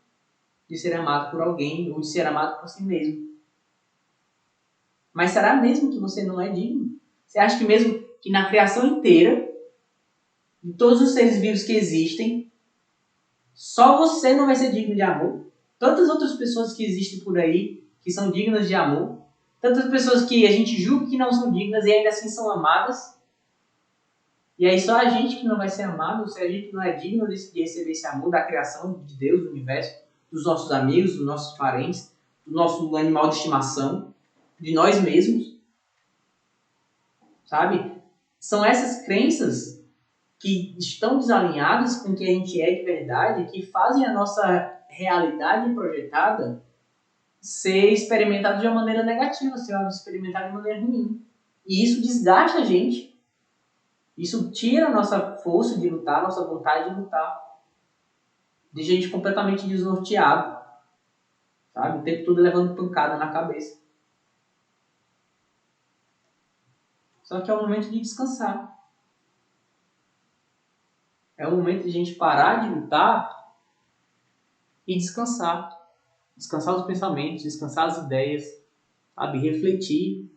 Speaker 1: de ser amado por alguém ou de ser amado por si mesmo. Mas será mesmo que você não é digno? Você acha que mesmo que na criação inteira, de todos os seres vivos que existem, só você não vai ser digno de amor? Tantas outras pessoas que existem por aí, que são dignas de amor, tantas pessoas que a gente julga que não são dignas e ainda assim são amadas, e aí só a gente que não vai ser amado, se a gente não é digno de receber esse amor da criação de Deus, do universo, dos nossos amigos, dos nossos parentes, do nosso animal de estimação, de nós mesmos, sabe? São essas crenças que estão desalinhadas com o que a gente é de verdade, que fazem a nossa realidade projetada ser experimentada de uma maneira negativa, ser experimentada de maneira ruim. E isso desgasta a gente. Isso tira a nossa força de lutar, a nossa vontade de lutar. Deixa a gente completamente desnorteado, sabe? O tempo todo levando pancada na cabeça. Só que é o momento de descansar. É o momento de a gente parar de lutar e descansar. Descansar os pensamentos, descansar as ideias, sabe? Refletir.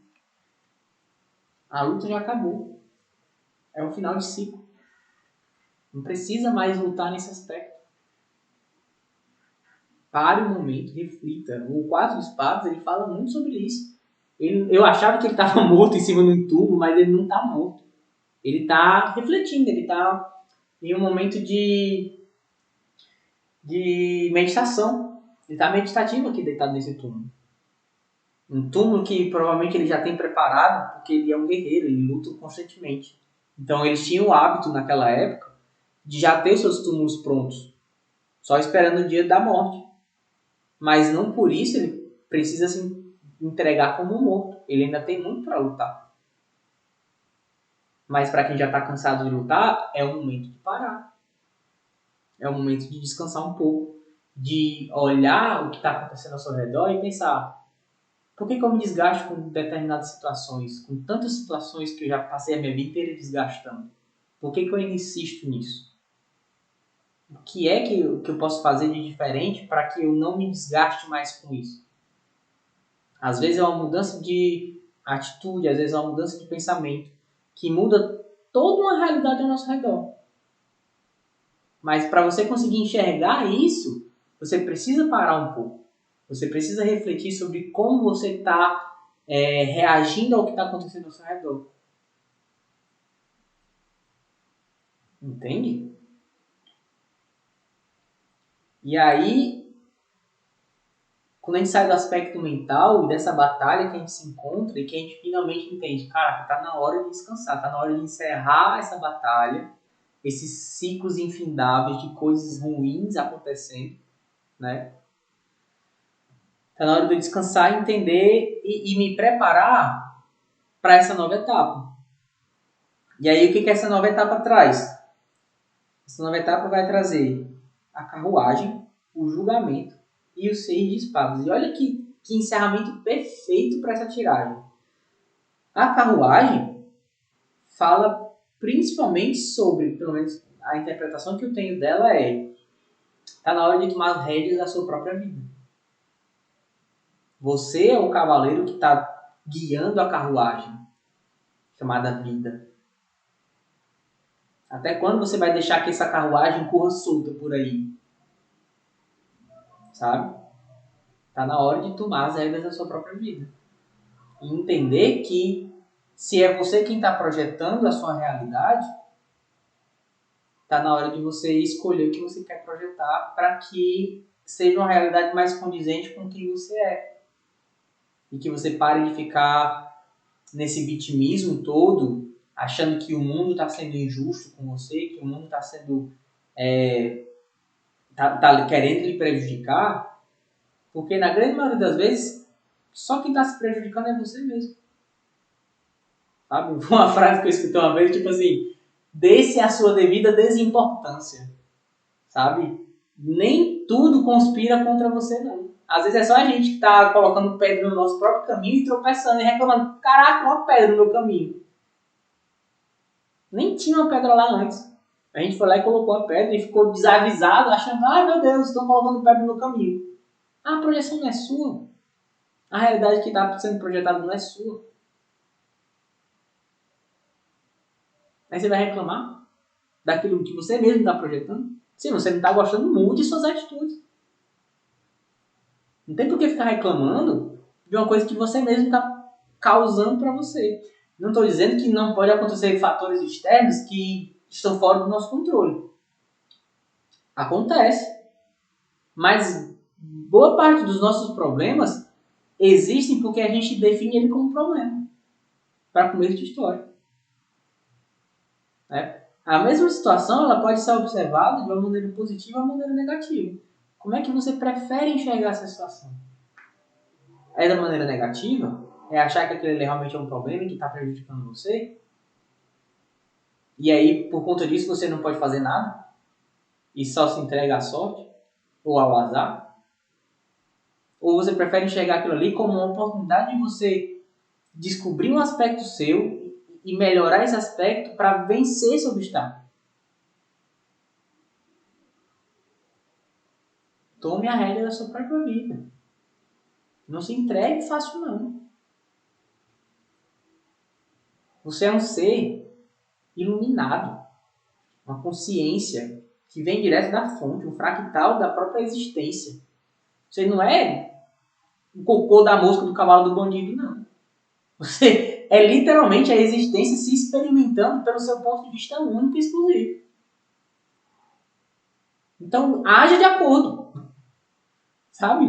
Speaker 1: A luta já acabou. É um final de ciclo. Não precisa mais lutar nesse aspecto. Pare um momento, reflita. O Quatro de Espadas, ele fala muito sobre isso. Eu achava que ele estava morto em cima de um tubo, mas ele não está morto. Ele está refletindo, ele está em um momento de meditação. Ele está meditativo aqui deitado nesse túmulo. Um túmulo que provavelmente ele já tem preparado, porque ele é um guerreiro, ele luta constantemente. Então eles tinham o hábito naquela época de já ter os seus túmulos prontos, só esperando o dia da morte. Mas não por isso ele precisa se entregar como morto. Ele ainda tem muito para lutar. Mas para quem já está cansado de lutar, é o momento de parar. É o momento de descansar um pouco, de olhar o que está acontecendo ao seu redor e pensar: por que eu me desgasto com determinadas situações, com tantas situações que eu já passei a minha vida inteira desgastando? Por que eu ainda insisto nisso? O que é que eu posso fazer de diferente para que eu não me desgaste mais com isso? Às vezes é uma mudança de atitude, às vezes é uma mudança de pensamento, que muda toda uma realidade ao nosso redor. Mas para você conseguir enxergar isso, você precisa parar um pouco. Você precisa refletir sobre como você está reagindo ao que está acontecendo ao seu redor. Entende? E aí, quando a gente sai do aspecto mental e dessa batalha que a gente se encontra e que a gente finalmente entende, cara, tá na hora de descansar, tá na hora de encerrar essa batalha, esses ciclos infindáveis de coisas ruins acontecendo, né? Tá na hora de eu descansar, entender e me preparar para essa nova etapa. E aí, o que essa nova etapa traz? Essa nova etapa vai trazer a carruagem, o julgamento e o 6 de espadas. E olha que encerramento perfeito para essa tiragem. A carruagem fala principalmente sobre, pelo menos a interpretação que eu tenho dela está na hora de tomar as rédeas da sua própria vida. Você é o cavaleiro que está guiando a carruagem, chamada vida. Até quando você vai deixar que essa carruagem corra solta por aí? Sabe? Tá na hora de tomar as rédeas da sua própria vida. E entender que se é você quem está projetando a sua realidade, tá na hora de você escolher o que você quer projetar para que seja uma realidade mais condizente com quem você é. E que você pare de ficar nesse vitimismo todo, achando que o mundo está sendo injusto com você, que o mundo está sendo tá querendo lhe prejudicar, porque na grande maioria das vezes só quem está se prejudicando é você mesmo. Sabe? Uma frase que eu escutei uma vez, tipo assim, dê-se a sua devida desimportância, sabe? Nem tudo conspira contra você, não. Às vezes é só a gente que tá colocando pedra no nosso próprio caminho e tropeçando e reclamando, caraca, uma pedra no meu caminho. Nem tinha uma pedra lá antes. A gente foi lá e colocou a pedra e ficou desavisado, achando, ai meu Deus, estão colocando pedra no caminho. A projeção não é sua. A realidade que está sendo projetada não é sua. Aí você vai reclamar daquilo que você mesmo está projetando. Se você não está gostando, mude suas atitudes. Não tem por que ficar reclamando de uma coisa que você mesmo está causando para você. Não estou dizendo que não pode acontecer fatores externos que estão fora do nosso controle. Acontece. Mas boa parte dos nossos problemas existem porque a gente define ele como problema. Para começo de história. A mesma situação ela pode ser observada de uma maneira positiva ou de uma maneira negativa. Como é que você prefere enxergar essa situação? É da maneira negativa? É achar que aquele realmente é um problema e que está prejudicando você? E aí, por conta disso, você não pode fazer nada? E só se entrega à sorte? Ou ao azar? Ou você prefere enxergar aquilo ali como uma oportunidade de você descobrir um aspecto seu e melhorar esse aspecto para vencer esse obstáculo? Tome a rédea da sua própria vida. Não se entregue fácil, não. Você é um ser iluminado, uma consciência que vem direto da fonte, um fractal da própria existência. Você não é o cocô da mosca do cavalo do bandido, não. Você é literalmente a existência se experimentando pelo seu ponto de vista único e exclusivo. Então, haja de acordo, sabe?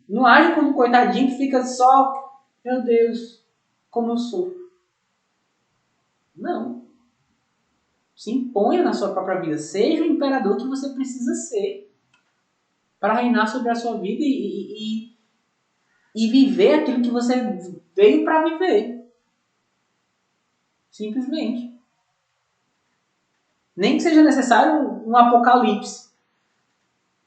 Speaker 1: Não haja como um coitadinho que fica só, meu Deus, como eu sou. Não. Se imponha na sua própria vida. Seja o imperador que você precisa ser para reinar sobre a sua vida e viver aquilo que você veio para viver. Simplesmente. Nem que seja necessário um apocalipse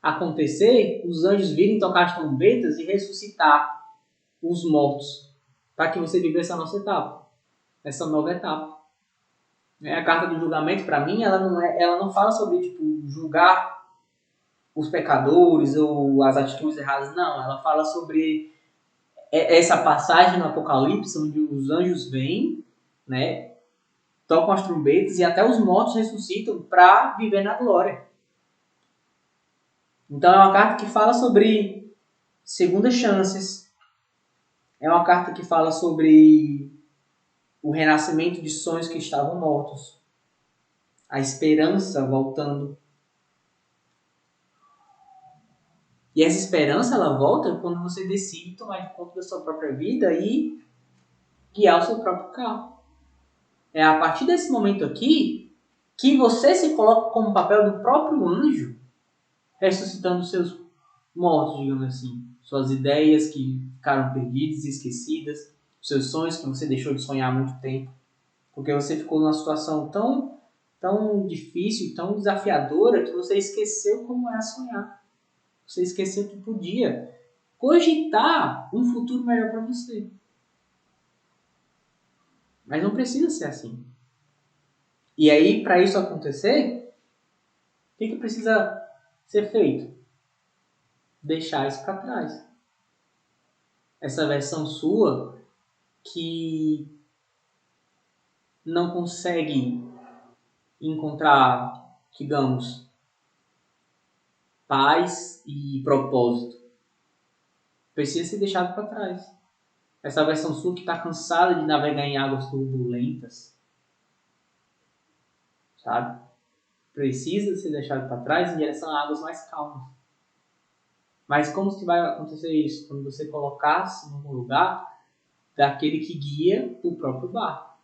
Speaker 1: acontecer, os anjos virem tocar as trombetas e ressuscitar os mortos para que você viva essa nossa etapa, essa nova etapa. A carta do julgamento, para mim, ela não fala sobre tipo, julgar os pecadores ou as atitudes erradas, não. Ela fala sobre essa passagem no Apocalipse, onde os anjos vêm, né, tocam as trombetas e até os mortos ressuscitam para viver na glória. Então é uma carta que fala sobre segundas chances, é uma carta que fala sobre o renascimento de sonhos que estavam mortos, a esperança voltando. E essa esperança ela volta quando você decide tomar de conta da sua própria vida e guiar o seu próprio carro. É a partir desse momento aqui que você se coloca como papel do próprio anjo ressuscitando seus mortos, digamos assim. Suas ideias que ficaram perdidas e esquecidas, seus sonhos que você deixou de sonhar há muito tempo, porque você ficou numa situação tão difícil, tão desafiadora, que você esqueceu como era sonhar. Você esqueceu que podia cogitar um futuro melhor para você. Mas não precisa ser assim. E aí, para isso acontecer, o que precisa ser feito? Deixar isso para trás. essa versão sua que não consegue encontrar, digamos, paz e propósito, precisa ser deixado para trás. Essa versão sua que está cansada de navegar em águas turbulentas, sabe? Precisa ser deixado para trás em direção a águas mais calmas. Mas como que vai acontecer isso? Quando você colocar-se no lugar daquele que guia o próprio barco.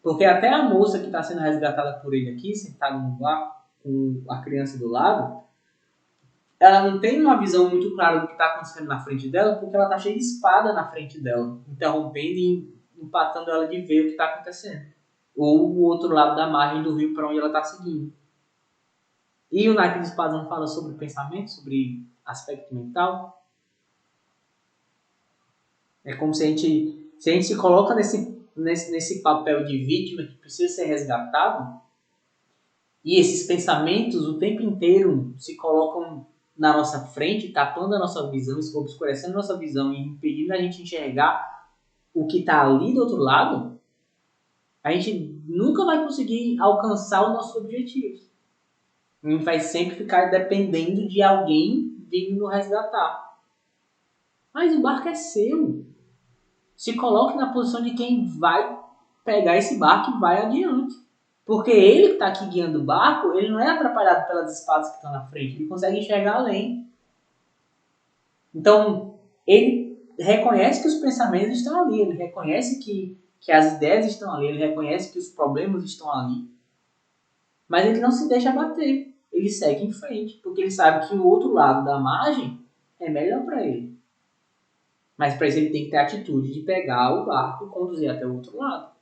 Speaker 1: Porque até a moça que está sendo resgatada por ele aqui, sentada no barco, com a criança do lado, ela não tem uma visão muito clara do que está acontecendo na frente dela, porque ela está cheia de espada na frente dela, interrompendo e empatando ela de ver o que está acontecendo. Ou o outro lado da margem do rio para onde ela está seguindo. E o naipe de espadas não fala sobre pensamento, sobre aspecto mental. É como se a gente se coloca nesse papel de vítima que precisa ser resgatado, e esses pensamentos o tempo inteiro se colocam na nossa frente, tapando a nossa visão, obscurecendo a nossa visão e impedindo a gente enxergar o que está ali do outro lado, a gente nunca vai conseguir alcançar os nossos objetivos. A gente vai sempre ficar dependendo de alguém vindo nos resgatar. Mas o barco é seu. Se coloque na posição de quem vai pegar esse barco e vai adiante. Porque ele que está aqui guiando o barco, ele não é atrapalhado pelas espadas que estão na frente. Ele consegue enxergar além. Então, ele reconhece que os pensamentos estão ali. Ele reconhece que as ideias estão ali. Ele reconhece que os problemas estão ali. Mas ele não se deixa abater. Ele segue em frente. Porque ele sabe que o outro lado da margem é melhor para ele. Mas para isso ele tem que ter a atitude de pegar o barco e conduzir até o outro lado.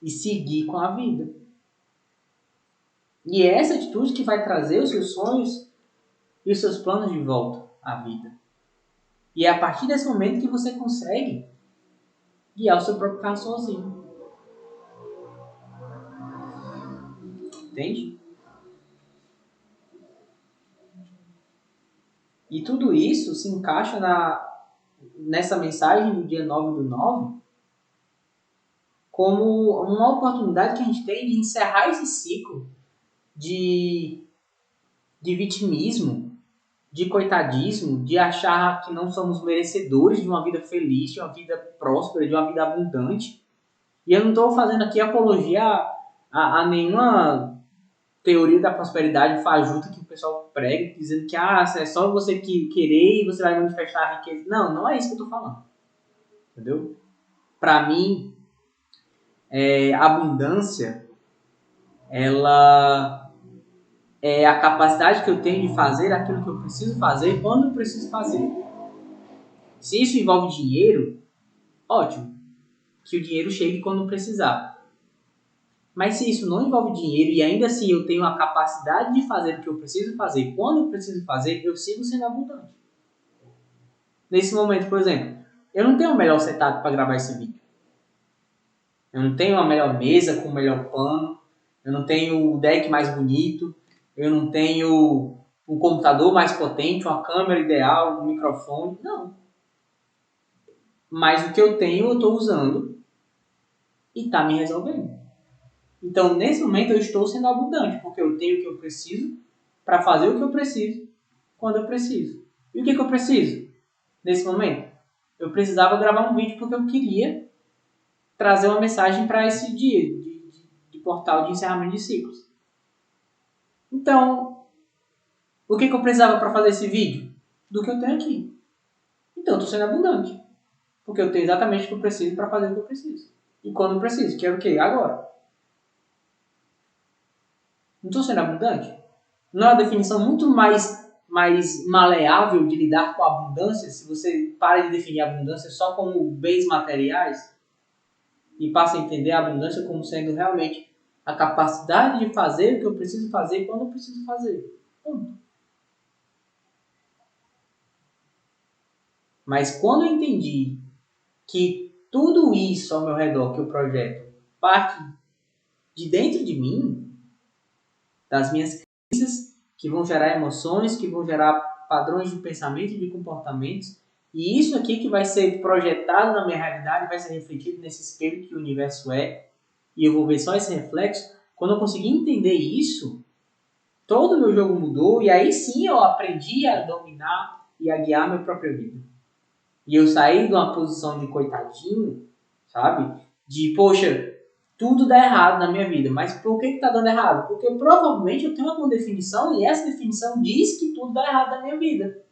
Speaker 1: E seguir com a vida. E é essa atitude que vai trazer os seus sonhos e os seus planos de volta à vida. E é a partir desse momento que você consegue guiar o seu próprio carro sozinho. Entende? E tudo isso se encaixa nessa mensagem do dia 9/9 como uma oportunidade que a gente tem de encerrar esse ciclo de vitimismo, de coitadismo, de achar que não somos merecedores de uma vida feliz, de uma vida próspera, de uma vida abundante. E eu não estou fazendo aqui apologia a nenhuma teoria da prosperidade fajuta que o pessoal prega, dizendo que é só você querer e você vai manifestar a riqueza. Não, não é isso que eu estou falando. Entendeu? Para mim, a abundância, ela é a capacidade que eu tenho de fazer aquilo que eu preciso fazer quando eu preciso fazer. Se isso envolve dinheiro, ótimo. Que o dinheiro chegue quando precisar. Mas se isso não envolve dinheiro e ainda assim eu tenho a capacidade de fazer o que eu preciso fazer quando eu preciso fazer, eu sigo sendo abundante. Nesse momento, por exemplo, eu não tenho o melhor setup para gravar esse vídeo. Eu não tenho a melhor mesa com o melhor pano. Eu não tenho o deck mais bonito. Eu não tenho um computador mais potente, uma câmera ideal, um microfone. Não. Mas o que eu tenho, eu estou usando e está me resolvendo. Então, nesse momento, eu estou sendo abundante, porque eu tenho o que eu preciso para fazer o que eu preciso quando eu preciso. E o que eu preciso nesse momento? Eu precisava gravar um vídeo porque eu queria trazer uma mensagem para esse dia de portal de encerramento de ciclos. Então, o que eu precisava para fazer esse vídeo? Do que eu tenho aqui. Então, eu estou sendo abundante, porque eu tenho exatamente o que eu preciso para fazer o que eu preciso. E quando eu preciso, que é o quê? Agora. Não estou sendo abundante? Não é uma definição muito mais maleável de lidar com a abundância, se você para de definir a abundância só como bens materiais e passa a entender a abundância como sendo realmente a capacidade de fazer o que eu preciso fazer quando eu preciso fazer. Ponto. Mas quando eu entendi que tudo isso ao meu redor que eu projeto parte de dentro de mim, das minhas crenças, que vão gerar emoções, que vão gerar padrões de pensamento e de comportamentos, E isso aqui que vai ser projetado na minha realidade, vai ser refletido nesse espelho que o universo é, e eu vou ver só esse reflexo. Quando eu conseguir entender isso, todo o meu jogo mudou, e aí sim eu aprendi a dominar e a guiar a minha própria vida. E eu saí de uma posição de coitadinho, sabe? De, poxa, tudo dá errado na minha vida. Mas por que tá dando errado? Porque provavelmente eu tenho alguma definição e essa definição diz que tudo dá errado na minha vida.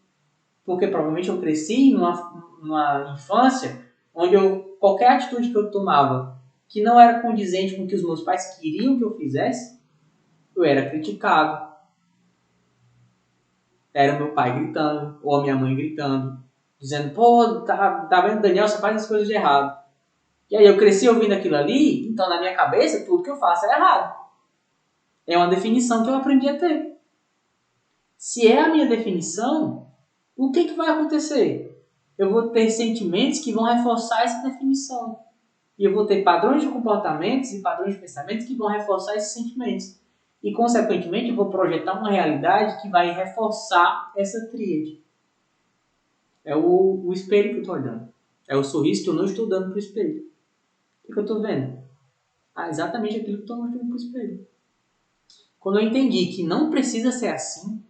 Speaker 1: Porque provavelmente eu cresci numa infância onde qualquer atitude que eu tomava que não era condizente com o que os meus pais queriam que eu fizesse, eu era criticado. Era meu pai gritando, ou a minha mãe gritando, dizendo, pô, tá vendo, Daniel, você faz as coisas de errado. E aí eu cresci ouvindo aquilo ali, então na minha cabeça tudo que eu faço é errado. É uma definição que eu aprendi a ter. Se é a minha definição, o que vai acontecer? Eu vou ter sentimentos que vão reforçar essa definição. E eu vou ter padrões de comportamentos e padrões de pensamentos que vão reforçar esses sentimentos. E, consequentemente, eu vou projetar uma realidade que vai reforçar essa tríade. É o espelho que eu estou olhando. É o sorriso que eu não estou dando para o espelho. O que eu estou vendo? Exatamente aquilo que eu estou mostrando para o espelho. Quando eu entendi que não precisa ser assim,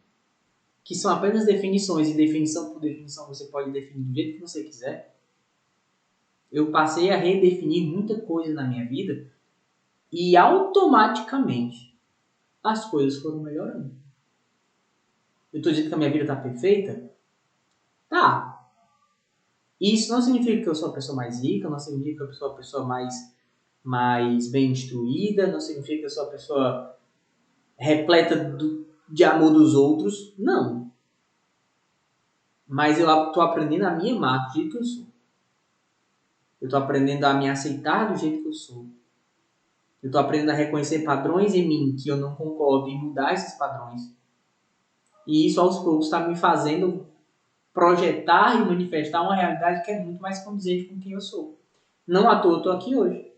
Speaker 1: que são apenas definições e definição por definição você pode definir do jeito que você quiser, eu passei a redefinir muita coisa na minha vida e automaticamente as coisas foram melhorando. Eu estou dizendo que a minha vida está perfeita? Tá. Isso não significa que eu sou a pessoa mais rica, não significa que eu sou a pessoa mais bem instruída, não significa que eu sou a pessoa repleta de amor dos outros. Não. Mas eu estou aprendendo a me amar do jeito que eu sou. Eu estou aprendendo a me aceitar do jeito que eu sou. Eu estou aprendendo a reconhecer padrões em mim que eu não concordo e mudar esses padrões. E isso aos poucos está me fazendo projetar e manifestar uma realidade que é muito mais condizente com quem eu sou. Não à toa eu estou aqui hoje,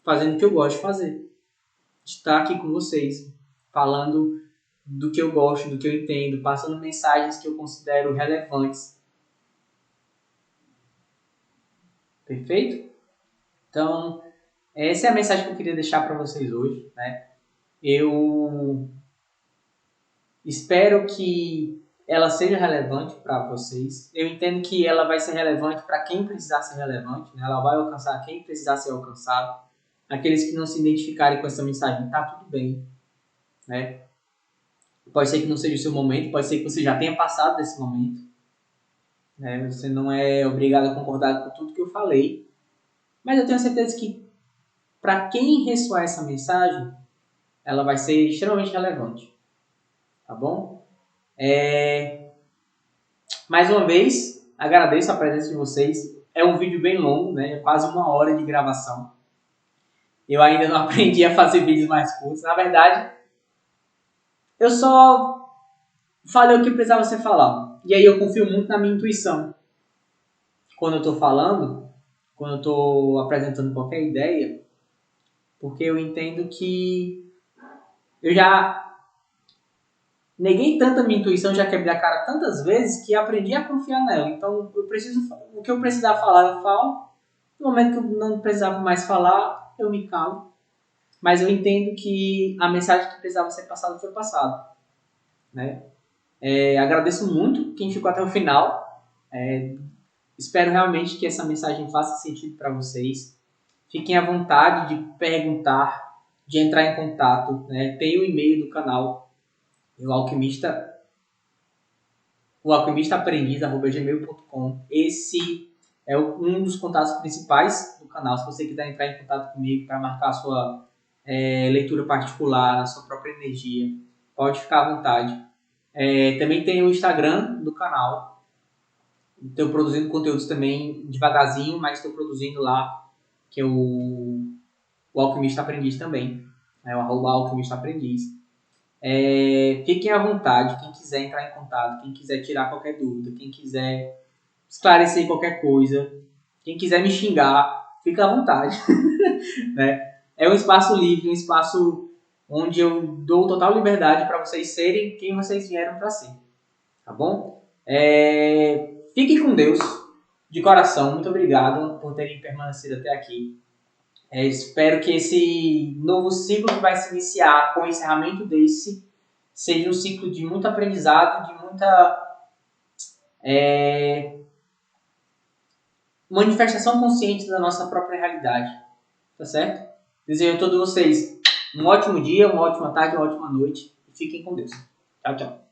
Speaker 1: fazendo o que eu gosto de fazer. De estar aqui com vocês, falando do que eu gosto, do que eu entendo, passando mensagens que eu considero relevantes. Perfeito? Então, essa é a mensagem que eu queria deixar para vocês hoje, né? Eu espero que ela seja relevante para vocês. Eu entendo que ela vai ser relevante para quem precisar ser relevante, né? Ela vai alcançar quem precisar ser alcançado. Aqueles que não se identificarem com essa mensagem, tá tudo bem, né? Pode ser que não seja o seu momento, pode ser que você já tenha passado desse momento, né? Você não é obrigado a concordar com tudo que eu falei, mas eu tenho certeza que para quem ressoar essa mensagem, ela vai ser extremamente relevante, tá bom? Mais uma vez, agradeço a presença de vocês. É um vídeo bem longo, né? Quase 1 hora de gravação. Eu ainda não aprendi a fazer vídeos mais curtos. Na verdade, eu só falei o que precisava ser falado. E aí eu confio muito na minha intuição. Quando eu estou falando, quando eu estou apresentando qualquer ideia, porque eu entendo que eu já neguei tanto a minha intuição, já quebrei a cara tantas vezes que aprendi a confiar nela. Então, o que eu precisar falar, eu falo. No momento que eu não precisava mais falar, eu me calo. Mas eu entendo que a mensagem que precisava ser passada foi passada, né? Agradeço muito quem ficou até o final. Espero realmente que essa mensagem faça sentido para vocês. Fiquem à vontade de perguntar, de entrar em contato, né? Tem o e-mail do canal, o alquimistaaprendiz@gmail.com. Esse é um dos contatos principais do canal. Se você quiser entrar em contato comigo para marcar a sua leitura particular, na sua própria energia, pode ficar à vontade. Também tem o Instagram do canal. Estou produzindo conteúdos também devagarzinho, mas estou produzindo lá, que é o Alquimista Aprendiz também. É o @Alquimista Aprendiz. Fiquem à vontade, quem quiser entrar em contato, quem quiser tirar qualquer dúvida, quem quiser esclarecer qualquer coisa, quem quiser me xingar, fica à vontade. Né? É um espaço livre, um espaço onde eu dou total liberdade para vocês serem quem vocês vieram para ser. Tá bom? fiquem com Deus, de coração. Muito obrigado por terem permanecido até aqui. Espero que esse novo ciclo que vai se iniciar com o encerramento desse seja um ciclo de muito aprendizado, de muita manifestação consciente da nossa própria realidade. Tá certo? Desejo a todos vocês um ótimo dia, uma ótima tarde, uma ótima noite. E fiquem com Deus. Tchau, tchau.